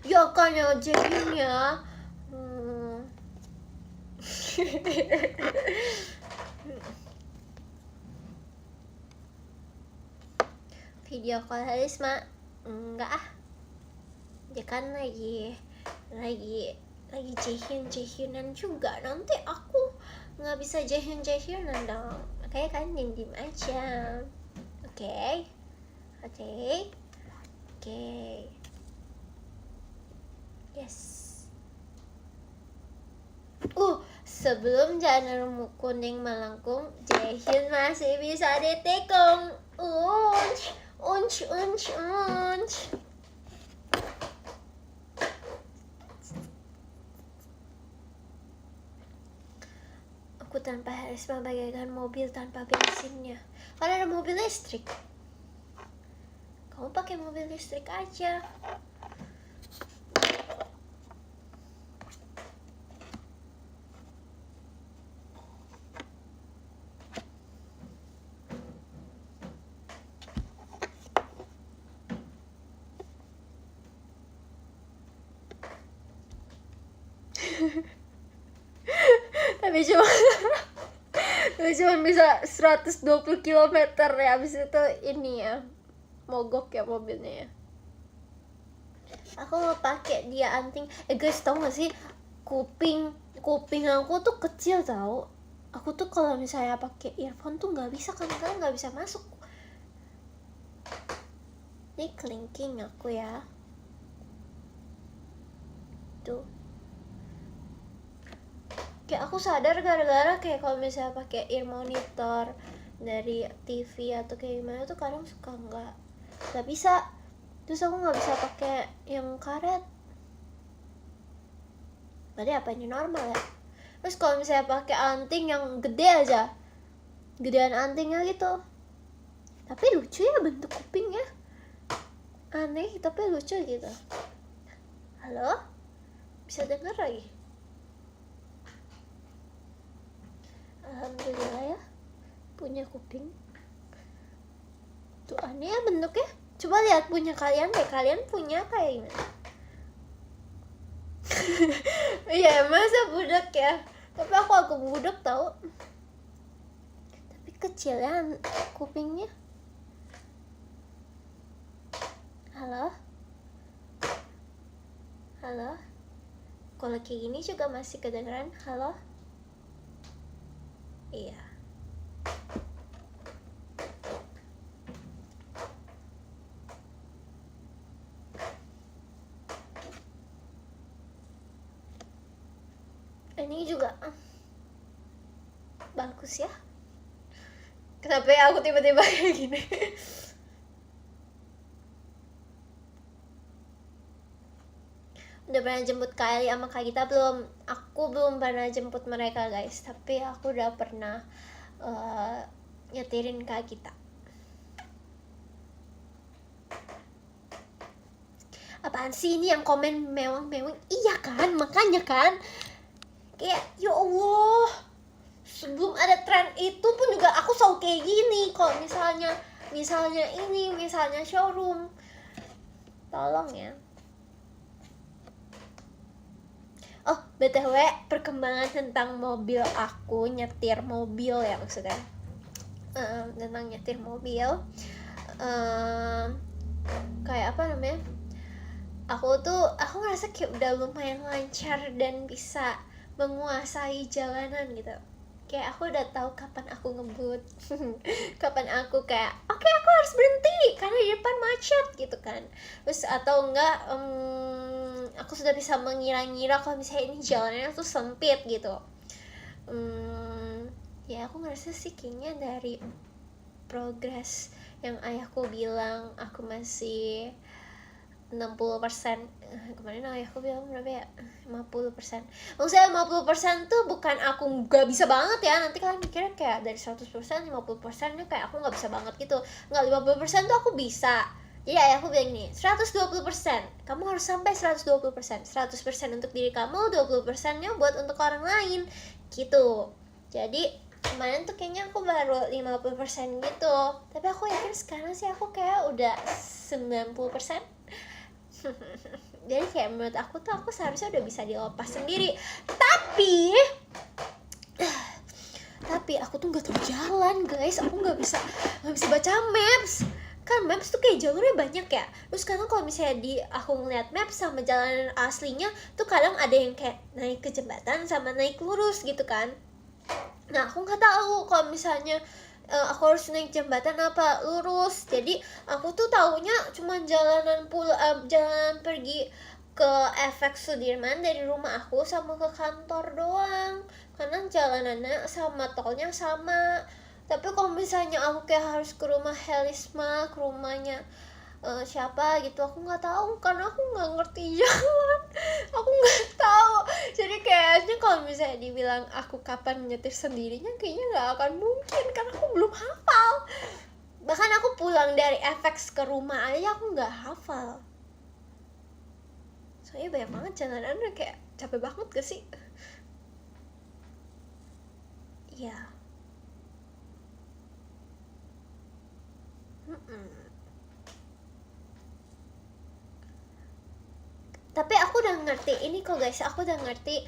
Ya kan ya, jadinya video call Harisma enggak dia kan lagi Jaehyunan juga. Nanti aku nggak bisa Jaehyunan dong, makanya kan diem aja. Oke. Yes. Sebelum janur kuning melengkung, Jaehyun masih bisa ditikung. Unch. Aku tanpa Harisma bagaikan mobil tanpa bensinnya. Karena ada mobil listrik. Kamu pakai mobil listrik aja. Tapi cuma bisa 120 km ya. Habis itu ini ya, mogok ya mobilnya ya. Aku mau pakai dia anting. Guys, tau gak sih, kuping aku tuh kecil tau. Aku tuh kalau misalnya pakai earphone tuh nggak bisa, kan nggak bisa masuk. Ini kelingking aku ya. Tuh. Kayak aku sadar gara-gara kayak kalau misalnya pakai ear monitor dari TV atau kayak gimana tuh kadang suka nggak bisa. Terus aku nggak bisa pakai yang karet. Berarti apa ini normal ya? Terus kalau misalnya pakai anting yang gede aja, gedean antingnya gitu, tapi lucu ya bentuk kupingnya, aneh tapi lucu gitu. Halo, bisa dengar lagi? Alhamdulillah ya, punya kuping. Tuh aneh ya bentuknya. Coba lihat punya kalian deh, kalian punya kayak gimana? Iya, masa budak ya? Tapi aku agak budak tau. Tapi kecil ya kupingnya. Halo? Halo? Kalau kayak gini juga masih kedengeran? Halo? Iya. Ini juga bagus ya. Kenapa ya aku tiba-tiba kayak gini? Udah pernah jemput Kylie sama Kak Gita belum? Aku belum pernah jemput mereka guys, tapi aku udah pernah nyetirin Kak Gita. Apaan sih ini yang komen mewang-mewang? Iya kan, makanya kan. Kayak ya Allah, sebelum ada tren itu pun juga aku selalu kayak gini. Kalau misalnya showroom, tolong ya. Oh, BTW perkembangan tentang mobil, aku nyetir mobil ya maksudnya. Tentang nyetir mobil, kayak apa namanya? Aku ngerasa kayak udah lumayan lancar dan bisa menguasai jalanan gitu. Kayak aku udah tahu kapan aku ngebut, kapan aku kayak oke, aku harus berhenti karena di depan macet gitu kan. Terus atau enggak, aku sudah bisa mengira-ngira kalau misalnya ini jalannya tuh sempit gitu. Ya aku ngerasa sih kayaknya dari progres yang ayahku bilang aku masih 60%, kemarin ayahku bilang berapa ya, 50%. Maksudnya 50% tuh bukan aku gak bisa banget ya, nanti kalian mikirnya kayak dari 100% 50% nya kayak aku gak bisa banget gitu. Nggak, 50% tuh aku bisa. Jadi ayahku bilang nih, 120%, kamu harus sampai 120%. 100% untuk diri kamu, 20% nya buat untuk orang lain gitu. Jadi kemarin tuh kayaknya aku baru 50% gitu, tapi aku yakin sekarang sih aku kayak udah 90%. Jadi kayak menurut aku tuh aku seharusnya udah bisa dilepas sendiri. Tapi aku tuh nggak tahu jalan guys. Aku nggak bisa baca maps. Kan maps tuh kayak jalurnya banyak ya. Terus kadang kalau misalnya aku ngeliat maps sama jalanan aslinya tuh kadang ada yang kayak naik ke jembatan sama naik lurus gitu kan. Nah aku nggak tahu kalau misalnya aku harus naik jembatan apa lurus. Jadi aku tuh taunya cuma jalanan pergi ke efek Sudirman dari rumah aku sama ke kantor doang, karena jalanannya sama tolnya sama. Tapi kalau misalnya aku kayak harus ke rumah Helisma, ke rumahnya siapa gitu, aku nggak tahu karena aku nggak ngerti jalan. Aku nggak tahu. Jadi kayaknya kalau misalnya dibilang aku kapan nyetir sendirinya, kayaknya nggak akan mungkin karena aku belum hafal. Bahkan aku pulang dari FX ke rumah aja aku nggak hafal. Soalnya banyak banget jalanannya, kayak capek banget gak sih? Iya. Tapi aku udah ngerti ini kok guys, aku udah ngerti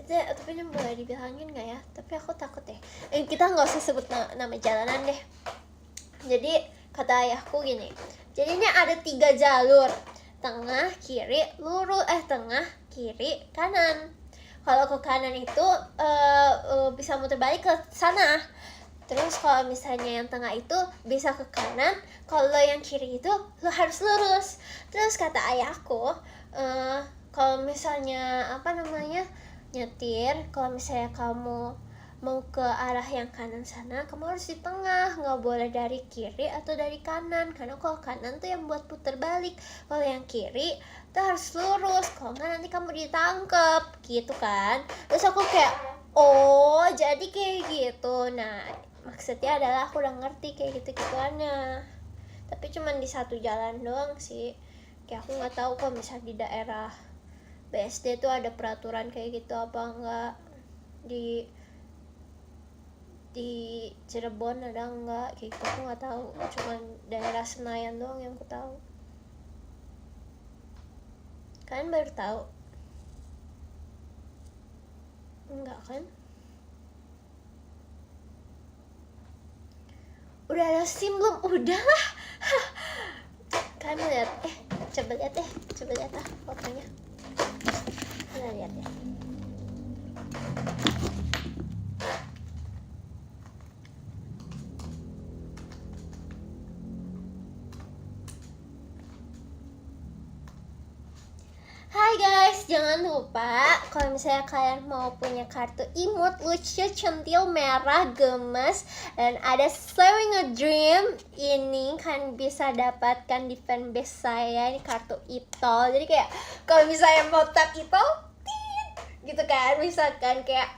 tapi ini boleh dibilangin gak ya? Tapi aku takut deh. Kita nggak usah sebut nama jalanan deh. Jadi kata ayahku gini, jadinya ada 3 jalur, tengah, kiri, lurus, tengah, kiri, kanan. Kalau ke kanan itu bisa muter balik ke sana. Terus kalau misalnya yang tengah itu bisa ke kanan, kalau yang kiri itu lo harus lurus. Terus kata ayahku, kalau misalnya nyetir, kalau misalnya kamu mau ke arah yang kanan sana, kamu harus di tengah, nggak boleh dari kiri atau dari kanan, karena kalau kanan tuh yang buat puter balik, kalau yang kiri tuh harus lurus, kalau nggak nanti kamu ditangkep gitu kan. Terus aku kayak oh jadi kayak gitu. Nah maksudnya adalah aku udah ngerti kayak gitu-gituannya, tapi cuman di satu jalan doang sih. Kayak aku nggak tahu kok misalnya di daerah BSD tuh ada peraturan kayak gitu apa enggak, di Cirebon ada enggak kayak gitu, aku nggak tahu. Cuman daerah Senayan doang yang aku tahu. Kalian baru tahu? Enggak kan? Udah ada SIM belum? Udah lah. Kalian mau lihat? Coba lihat fotonya. Kalian lihat ya. Hai guys, jangan lupa kalau misalnya kalian mau punya kartu imut lucu, centil, merah, gemes, dan ada Saving a Dream, ini kan bisa dapatkan di fanbase saya. Ini kartu Itol. Jadi kayak kalau misalnya mau tap Itol, tit, gitu kan, misalkan kayak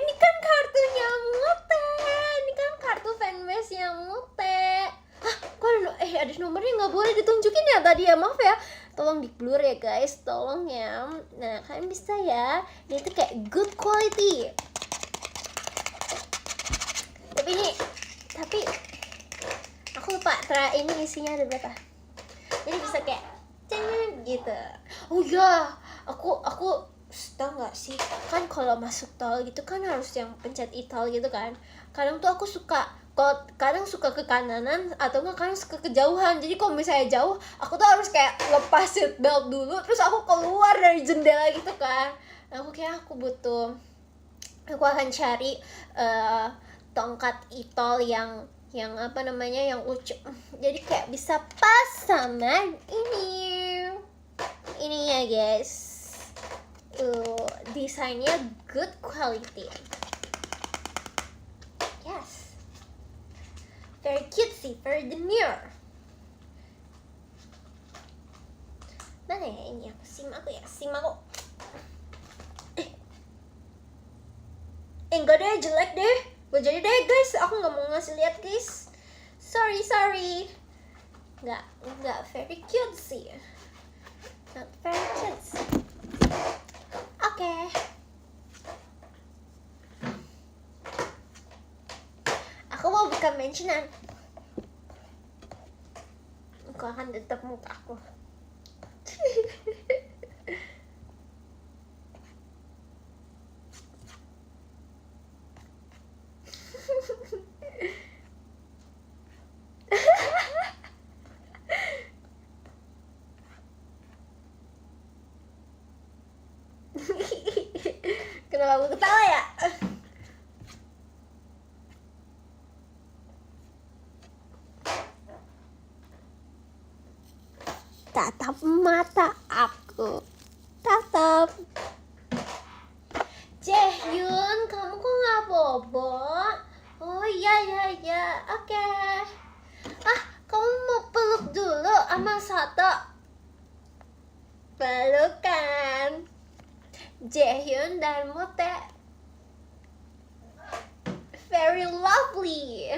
ini kan kartunya Mute, ini kan kartu fanbase yang Mute. Kok ada nomornya nggak boleh ditunjukin ya tadi ya, maaf ya. Tolong di blur ya guys, tolong ya. Nah, kalian bisa ya. Dia tuh kayak good quality. Tapi aku lupa ini isinya ada berapa. Jadi bisa kayak gitu. Oh ya, aku tau nggak sih, kan kalau masuk tol gitu kan harus yang pencet e-tol gitu kan. Kadang tuh aku kadang suka ke kananan atau enggak kadang suka kejauhan. Jadi kalau misalnya jauh, aku tuh harus kayak lepas seatbelt dulu, terus aku keluar dari jendela gitu kan. Nah, aku akan cari tongkat e-tol yang apa namanya, yang lucu. Jadi kayak bisa pas sama ini ya guys. Desainnya good quality. Yes. Very cutesy, very demure. Mana ya ini aku? SIM aku. Enggak deh, jelek deh. Gak jadi deh guys, aku nggak mau ngasih lihat guys. Sorry. Nggak very cutesy. Not very cutesy. Oke. Aku mau buka mentionan. Aku akan tutup muka aku. Kenapa aku ketawa ya? Tatap mata aku. Tatap. Jaehyun, kamu kok nggak bobo? Oh iya. Oke. Kamu mau peluk dulu sama Sato? Pelukan. Jaehyun dan Mute. Very lovely.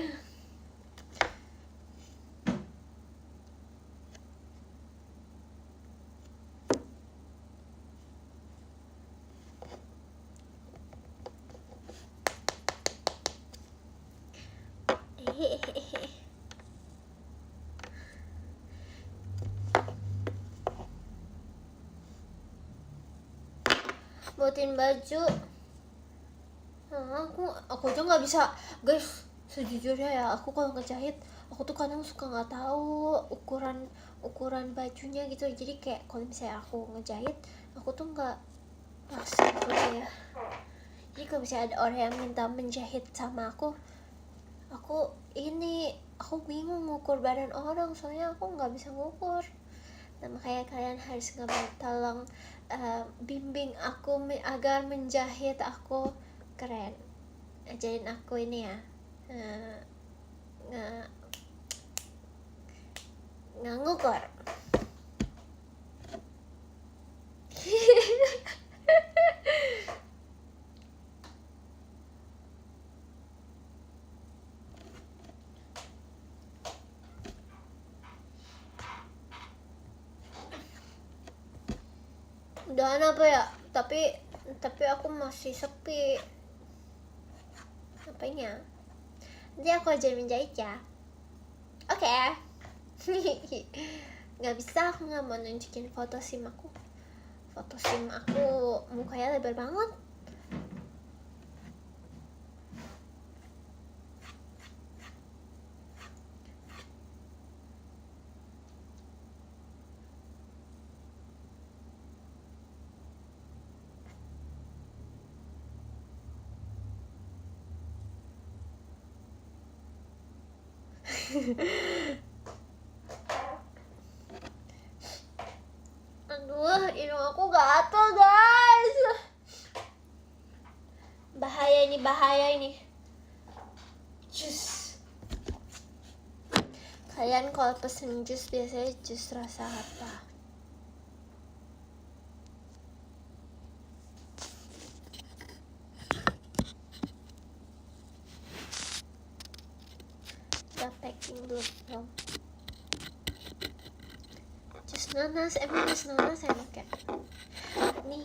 Buatin baju. Aku aja nggak bisa guys. Sejujurnya ya, aku kalau ngejahit, aku tuh kadang suka nggak tahu ukuran bajunya gitu. Jadi kayak kalau misalnya aku ngejahit, aku tuh nggak pasti gitu ya. Jadi kalau misalnya ada orang yang minta menjahit sama aku bingung ngukur badan orang, soalnya aku nggak bisa ngukur. Nah, makanya kalian harus tolong bimbing aku agar menjahit aku keren. Ajarin aku ini ya, nggak ngukur. Udahan apa ya? Tapi aku masih sepi. Apanya? Nanti aku ajarin menjahit ya. Oke. Nggak bisa, aku nggak mau nunjukin foto SIM aku. foto SIM aku mukanya lebar banget. Aduh, hidung aku gatel guys. Bahaya ini. Jus. Kalian kalau pesen jus biasanya jus rasa apa? Udah packing belum? Jus nanas, emang jus nanas enak ya? Nih.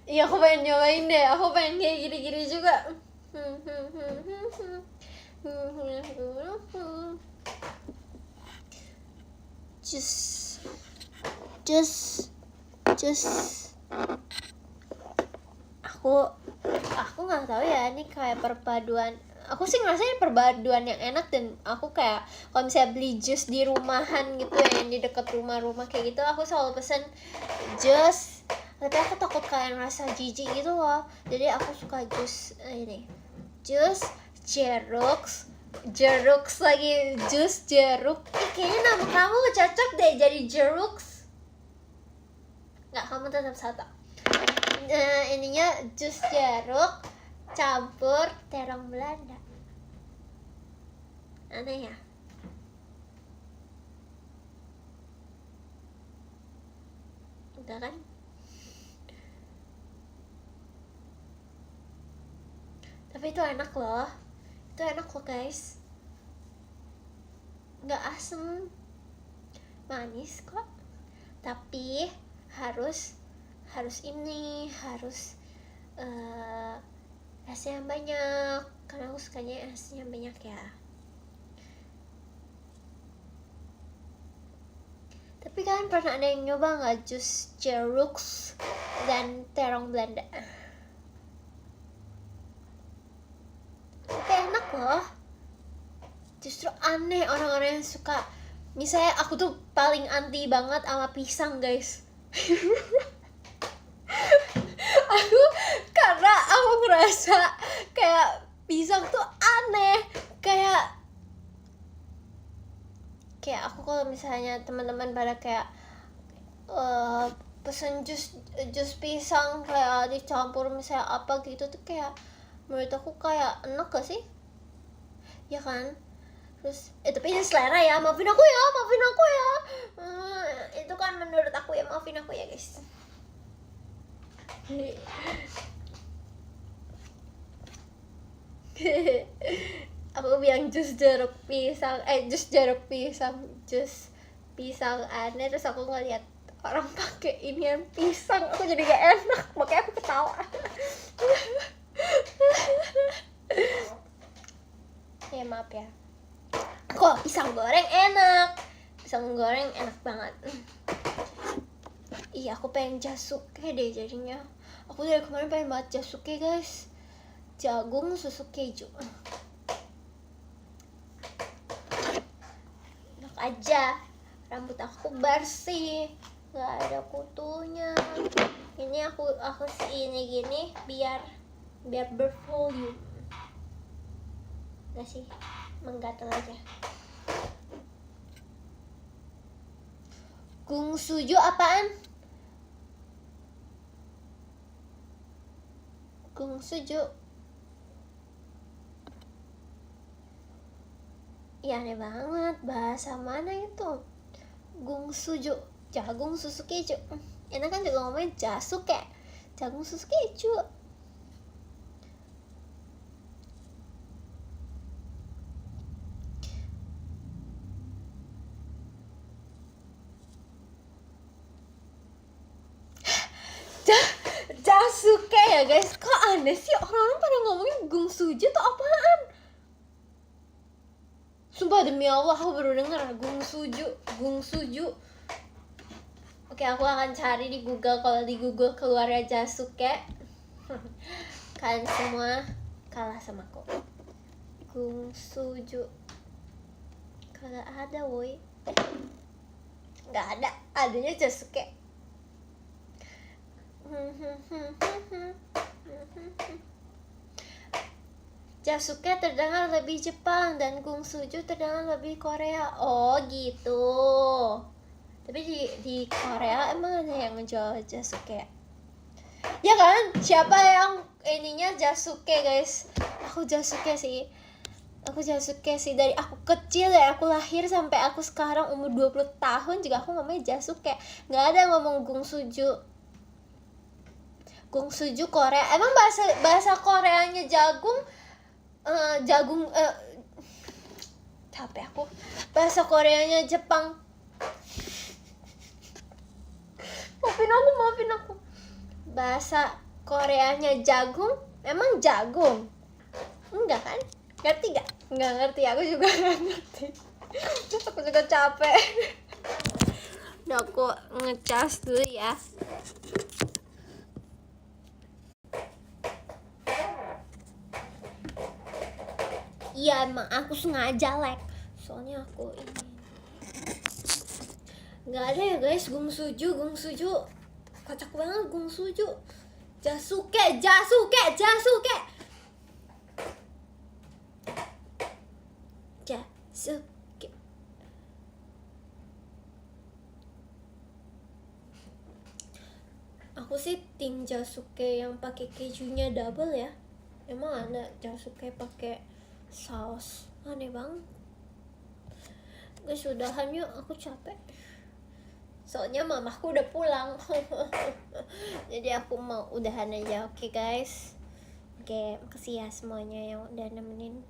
Iya, aku pengen nyobain deh. Aku pengen kayak gini-gini juga. Jus. Aku nggak tahu ya, ini kayak perpaduan. Aku sih ngerasain perpaduan yang enak, dan aku kayak kalau misalnya beli jus di rumahan gitu ya, yang di dekat rumah-rumah kayak gitu, aku selalu pesen jus. Tapi aku takut kalian rasa jijik gitu loh, jadi aku suka jus ini, jus jeruk lagi, jus jeruk. Kayaknya nama kamu cocok deh jadi jeruk. Nggak, kamu tetap Sata. Ininya jus jeruk campur terong Belanda. Aneh ya? Enggak kan? Tapi itu enak loh. Itu enak loh guys. Nggak asem, manis kok. Tapi harus ini, harus esnya yang banyak, karena aku sukanya esnya banyak ya. Tapi kalian pernah ada yang nyoba nggak jus jeruk dan terong Belanda? Tapi enak loh. Justru aneh orang-orang yang suka. Misalnya aku tuh paling anti banget sama pisang guys. Karena aku ngerasa kayak pisang tuh aneh. Kayak aku kalau misalnya teman-teman pada kayak pesen jus pisang kayak dicampur misalnya apa gitu tuh, kayak menurut aku kayak enak gak sih? Ya kan? Terus tapi ini selera ya, maafin aku ya. Itu kan menurut aku ya, maafin aku ya guys. Aku bilang jus jeruk pisang aneh, terus aku ngeliat orang pakai ini yang pisang, aku jadi gak enak, makanya aku ketawa. Ya maaf ya. Kok pisang goreng enak banget. Iya, aku pengen jasuke deh jadinya. Aku dari kemarin pengen banget jasuke guys, jagung susu keju. Enak aja, rambut aku bersih, nggak ada kutunya. Ini aku ini gini biar bervolume. Nggak sih, menggatal aja. Gungsuju apaan? Gungsuju. Ya aneh banget, bahasa mana itu? Gungsuju, jagung susu keju. Enak kan juga ngomongin jasuke, jagung susu keju. Jasuke ya guys, kok aneh sih orang-orang pada ngomongin gungsuju tuh apaan? Sumpah demi Allah aku baru denger gungsuju. Oke, aku akan cari di Google. Kalau di Google keluarnya Jasuke, kalian semua kalah sama aku. Gung Suju. Kagak ada, woi. Nggak ada, adanya Jasuke. Jasuke terdengar lebih Jepang dan Gung Suju terdengar lebih Korea. Oh gitu. Tapi di Korea emang ada yang menjual Jasuke? Ya kan? Siapa yang ininya Jasuke, guys? Aku Jasuke sih. Dari aku kecil ya, aku lahir sampai aku sekarang umur 20 tahun juga aku ngomongnya Jasuke. Nggak ada yang ngomong Gung Suju. Gung Suju Korea. Emang bahasa Koreanya jagung capek aku. Bahasa Koreanya Jepang. Maafin aku. Bahasa Koreanya jagung, emang jagung? Enggak kan? Ngerti gak? Nggak ngerti, aku juga nggak ngerti. Aku juga capek. Udah, aku ngecas dulu ya. Iya, emang aku sengaja lag. Soalnya aku ini nggak ada ya guys, Gung Suju. Kocak banget Gung Suju. Jasuke. Jasuke. Aku sih tim Jasuke yang pakai kejunya double ya. Emang ada Jasuke pakai saus? Aneh banget. Guys, udahan yuk, aku capek. Soalnya mamaku udah pulang. Jadi aku mau udahan aja. Oke guys. Oke, makasih ya semuanya yang udah nemenin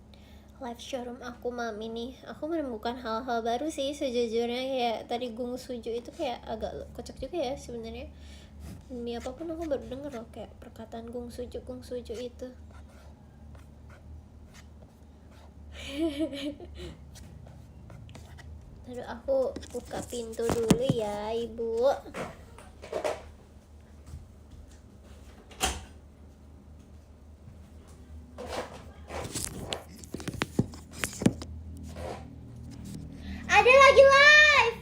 live showroom aku malam ini. Aku menemukan hal-hal baru sih sejujurnya. Kayak tadi Gung Suju itu kayak agak kocak juga ya sebenarnya. Demi apapun aku baru denger loh kayak perkataan Gung Suju itu. Aduh, aku buka pintu dulu ya, Ibu. Ada lagi live.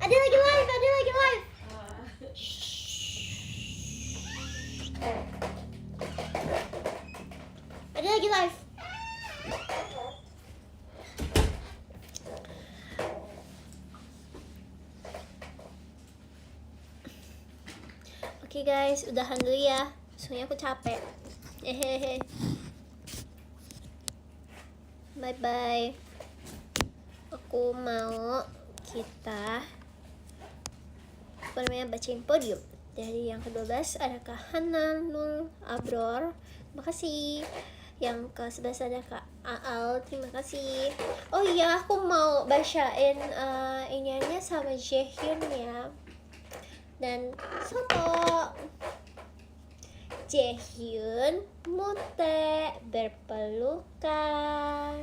Ada lagi live. Ada lagi live. Oke guys, udahan dulu ya. Soalnya aku capek. Hehehe. Bye bye. Aku mau kita bacain podium. Dari yang ke-12 ada Kak Hananul Abror, makasih. Yang ke-11 ada Kak Aal, terima kasih. Oh iya, aku mau bacain iniannya sama Jaehyun ya. Dan Soto. Jaehyun Mute berpelukan.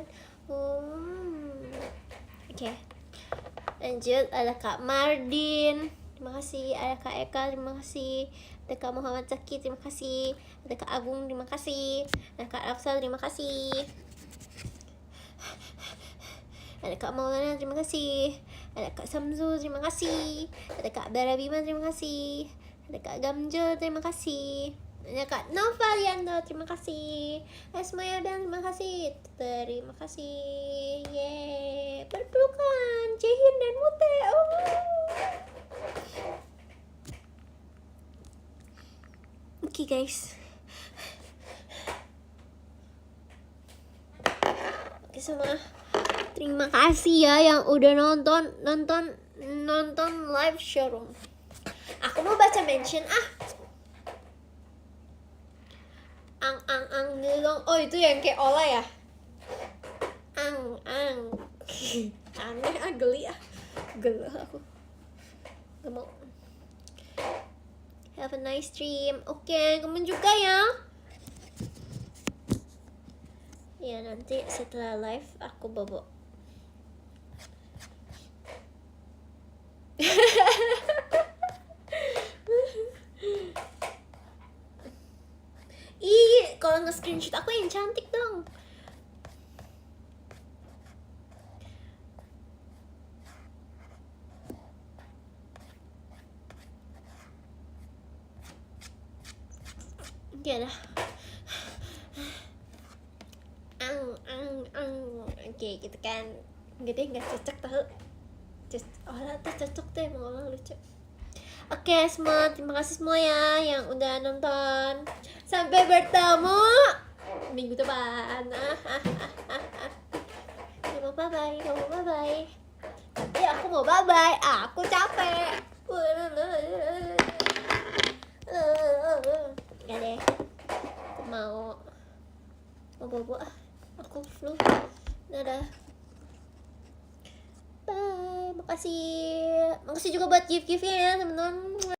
Oke. Lanjut ada Kak Mardin, terima kasih. Ada Kak Eka, terima kasih. Ada Kak Muhammad Zaki, terima kasih. Ada Kak Agung, terima kasih. Ada Kak Afsal, terima kasih. Ada Kak Maulana, terima kasih. Ada Kak Samzu, terima kasih. Ada Kak Barabima, terima kasih. Ada Kak Gamjo, terima kasih. Ada Kak Novaliando, terima kasih. Esmaya Dan, terima kasih. Terima kasih. Yeay, berpelukan Jaehyun dan Mute. Oke guys. Oke semua, terima kasih ya yang udah nonton live showroom. Aku mau baca mention ang ngelong. Oh itu yang kayak Ola ya. Ang aneh, geli aku gak mau. Have a nice stream. Oke, kamu juga ya. Ya nanti setelah live aku bobo. nge-screenshot aku yang cantik dong. Oke dah. Oke gitu kan. Gede nggak cocok tau. Orang tuh cocok tuh, emang orang lucu. Oke semua, terima kasih semua ya yang udah nonton. Sampai bertemu minggu depan. Kamu bye bye. Tapi aku mau bye bye. Aku capek. Gak deh. Aku mau bobo. Aku flu. Dadah. Bye. Makasih juga buat gift-giftnya ya teman-teman.